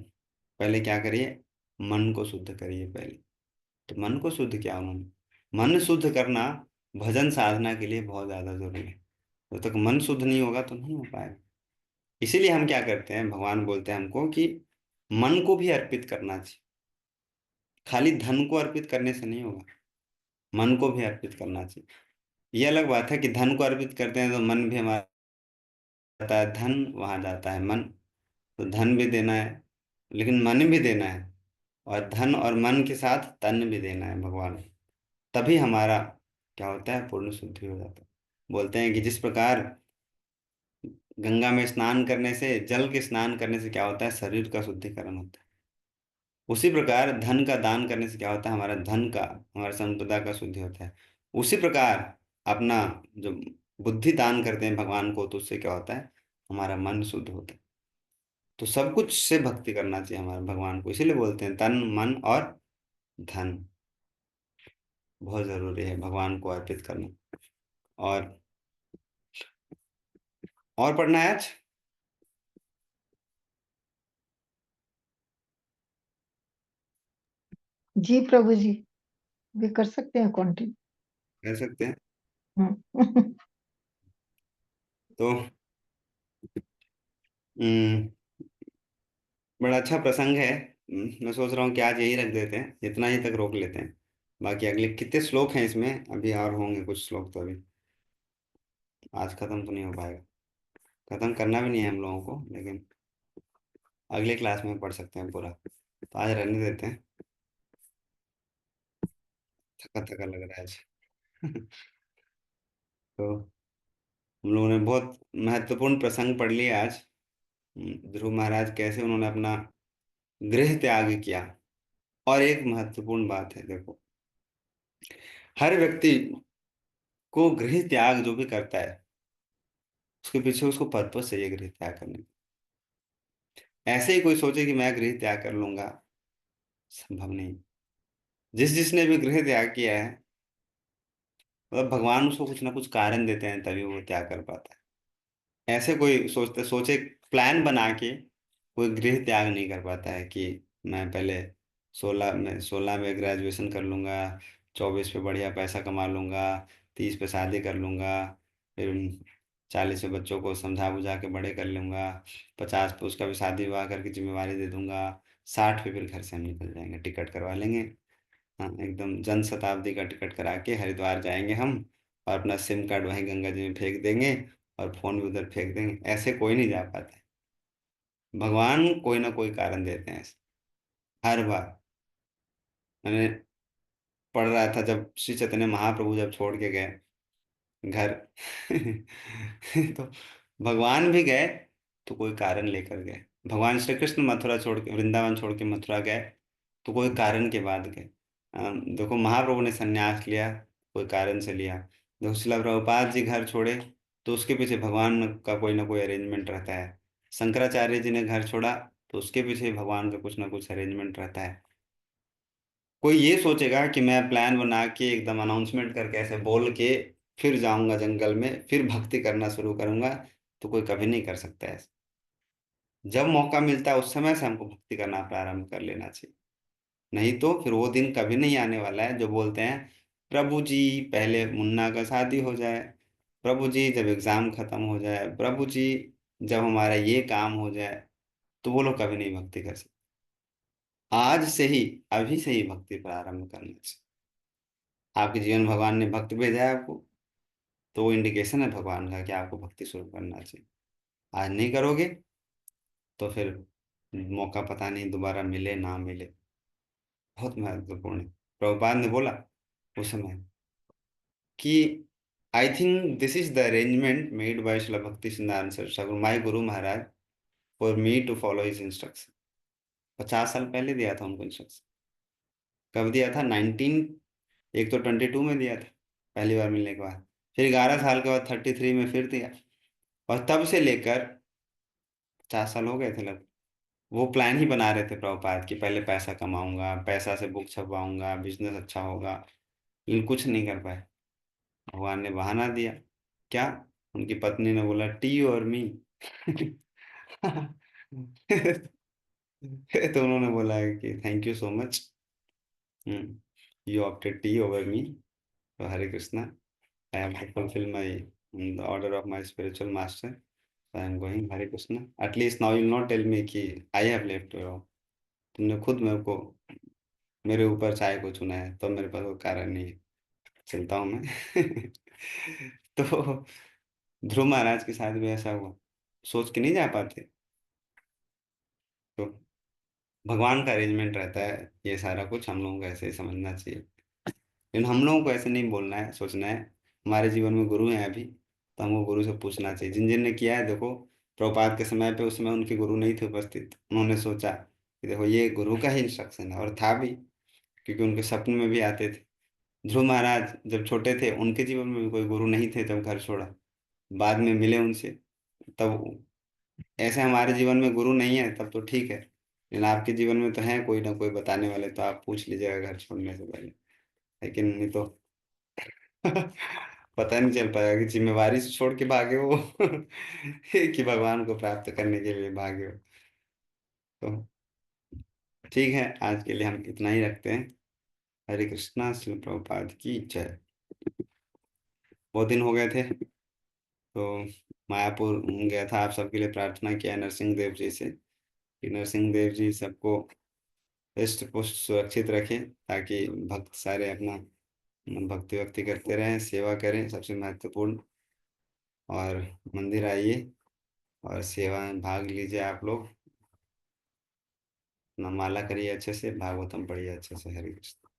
S1: पहले क्या करिए? मन को शुद्ध करिए पहले। तो मन को शुद्ध किया उन्होंने। मन शुद्ध करना भजन साधना के लिए बहुत ज्यादा जरूरी है। जब तक मन शुद्ध नहीं होगा तो नहीं हो पाएगा। इसीलिए हम क्या करते हैं, भगवान बोलते हैं हमको कि मन को भी अर्पित करना चाहिए। खाली धन को अर्पित करने से नहीं होगा, मन को भी अर्पित करना चाहिए। ये अलग बात है कि धन को अर्पित करते हैं तो मन भी हमारा जाता है, धन वहां जाता है मन, तो धन भी देना है, लेकिन मन भी देना है। और धन और मन के साथ तन भी देना है भगवान। तभी हमारा क्या होता है? पूर्ण शुद्धि हो जाता है। बोलते हैं कि जिस प्रकार गंगा में स्नान करने से, जल के स्नान करने से क्या होता है, शरीर का शुद्धिकरण होता है। उसी प्रकार धन का दान करने से क्या होता है, हमारा धन का, हमारा संपदा का शुद्धि होता है। उसी प्रकार अपना जो बुद्धि दान करते हैं भगवान को, तो उससे क्या होता है, हमारा मन शुद्ध होता है। तो सब कुछ से भक्ति करना चाहिए हमारे भगवान को, इसीलिए बोलते हैं तन मन और धन बहुत जरूरी है भगवान को अर्पित करना। और पढ़ना है आज।
S2: जी प्रभु जी, भी कर सकते हैं कंटिन्यू।
S1: कह सकते हैं।
S2: हम्म।
S1: तो हम्म, बड़ा अच्छा प्रसंग है। मैं सोच रहा हूँ कि आज यही रख देते हैं, इतना ही तक रोक लेते हैं। बाकी अगले कितने श्लोक हैं इसमें, अभी और होंगे कुछ श्लोक, तो अभी आज खत्म तो नहीं हो पाएगा। खत्म करना भी नहीं है हम लोगों को, लेकिन अगले क्लास में पढ़ सकते हैं पूरा। तो आज रहने देते हैं, थका थका लग रहा है आज। तो हम लोगों ने बहुत महत्वपूर्ण प्रसंग पढ़ लिया आज। ध्रुव महाराज कैसे उन्होंने अपना गृह त्याग किया। और एक महत्वपूर्ण बात है, देखो, हर व्यक्ति को गृह त्याग जो भी करता है, उसके पीछे उसको पर्पस चाहिए गृह त्याग करने का। ऐसे ही कोई सोचे कि मैं गृह त्याग कर लूंगा, संभव नहीं। जिसने भी गृह त्याग किया है, मतलब भगवान उसको कुछ ना कुछ कारण देते हैं, तभी वो त्याग कर पाता है। ऐसे कोई सोचे प्लान बना के कोई गृह त्याग नहीं कर पाता है कि मैं पहले 16 में ग्रेजुएशन कर लूंगा, 24 पे बढ़िया पैसा कमा लूंगा, 30 पे शादी कर लूंगा, फिर 40 पे बच्चों को समझा बुझा के बड़े कर लूंगा, 50 पे उसका भी शादी विवाह करके जिम्मेवारी दे दूंगा, 60 पे फिर घर से हम निकल जाएंगे, टिकट करवा लेंगे। हाँ, एकदम जन शताब्दी का टिकट करा के हरिद्वार जाएंगे हम, और अपना सिम कार्ड वहीं गंगा जी में फेंक देंगे, और फोन भी उधर फेंक देंगे। ऐसे कोई नहीं जा पाता है। भगवान कोई ना कोई कारण देते हैं ऐसे, हर बार। मैंने पढ़ रहा था, जब श्री चैतन्य महाप्रभु जब छोड़ के गए घर, तो भगवान भी गए तो कोई कारण लेकर गए। भगवान श्री कृष्ण मथुरा छोड़ के, वृंदावन छोड़ के मथुरा गए तो कोई कारण के बाद गए। देखो महाप्रभु ने संन्यास लिया, कोई कारण से लिया। देखो शिला प्रभुपाद जी घर छोड़े, तो उसके पीछे भगवान का कोई ना कोई अरेंजमेंट रहता है। शंकराचार्य जी ने घर छोड़ा, तो उसके पीछे भगवान का कुछ ना कुछ अरेंजमेंट रहता है। कोई ये सोचेगा कि मैं प्लान बना के एकदम अनाउंसमेंट करके ऐसे बोल के फिर जाऊंगा जंगल में, फिर भक्ति करना शुरू करूंगा, तो कोई कभी नहीं कर सकता है। जब मौका मिलता है उस समय से हमको भक्ति करना प्रारंभ कर लेना चाहिए। नहीं तो फिर वो दिन कभी नहीं आने वाला है जो बोलते हैं, प्रभु जी पहले मुन्ना का शादी हो जाए, प्रभु जी जब एग्जाम खत्म हो जाए, प्रभु जी जब हमारा ये काम हो जाए, तो वो लोग कभी नहीं भक्ति कर सकते। आज से ही, अभी से ही भक्ति प्रारंभ करना चाहिए। आपके जीवन में भगवान ने भक्त भेजा है आपको, तो वो इंडिकेशन है भगवान का कि आपको भक्ति शुरू करना चाहिए। आज नहीं करोगे तो फिर मौका पता नहीं दोबारा मिले ना मिले। बहुत महत्वपूर्ण है। प्रभुपाद ने बोला उस समय कि I think this is the arrangement made by Srila Bhakti Siddhanta Saraswati my guru Maharaj for me to follow his instruction. 50 साल पहले दिया था उनको इंस्ट्रक्शन। कब दिया था, 1922 में दिया था, पहली बार मिलने के बाद। फिर 11 साल के बाद 33 में फिर दिया। और तब से लेकर 50 साल हो गए थे लगभग, वो प्लान ही बना रहे थे प्रभुपाद कि पहले पैसा कमाऊंगा, पैसा से बुक छपवाऊंगा, बिजनेस अच्छा होगा, लेकिन कुछ नहीं कर पाए। भगवान ने बहाना दिया। क्या, उनकी पत्नी ने बोला टी और मी। तो उन्होंने बोला कि thank you so much, you opted T over me, तो Hare Krishna, I have to fulfil my the order of my spiritual master, I am going, Hare Krishna. At least now you not tell me कि आई हैव लेफ्ट यू। तुमने खुद मेरे को, मेरे ऊपर चाय को चुना है, तो मेरे पास वो कारण नहीं है, चलता हूँ मैं। तो ध्रुव महाराज के साथ भी ऐसा हुआ, सोच के नहीं जा पाते। तो भगवान का अरेंजमेंट रहता है, ये सारा कुछ हम लोगों को ऐसे ही समझना चाहिए। लेकिन हम लोगों को ऐसे नहीं बोलना है, सोचना है। हमारे जीवन में गुरु हैं अभी, तो हमको गुरु से पूछना चाहिए। जिन जिन ने किया है, देखो प्रभुपाद के समय पे, उस समय उनके गुरु नहीं थे उपस्थित, उन्होंने सोचा कि देखो ये गुरु का ही इंस्ट्रक्शन है, और था भी, क्योंकि उनके सपने में भी आते थे। ध्रुव महाराज जब छोटे थे, उनके जीवन में भी कोई गुरु नहीं थे, जब घर छोड़ा, बाद में मिले उनसे। तब ऐसे हमारे जीवन में गुरु नहीं है तब तो ठीक है, लेकिन आपके जीवन में तो है कोई ना कोई बताने वाले, तो आप पूछ लीजिएगा घर छोड़ने से पहले, लेकिन नहीं तो पता नहीं चल पाएगा कि जिम्मेवारी से छोड़ के भागे हो कि भगवान को प्राप्त करने के लिए भागे हो। तो ठीक है, आज के लिए हम इतना ही रखते हैं। हरे कृष्णा, श्री प्रभुपाद की जय। बहुत दिन हो गए थे, तो मायापुर गया था, आप सबके लिए प्रार्थना किया नरसिंह देव जी से कि नरसिंह देव जी सबको हृष्ट पुष्ट सुरक्षित रखें, ताकि भक्त सारे अपना भक्ति वक्ति करते रहें, सेवा करें, सबसे महत्वपूर्ण। और मंदिर आइए और सेवा में भाग लीजिए आप लोग, अपना माला करिए अच्छे से, भागवतम पढ़िए अच्छे से। हरे कृष्ण।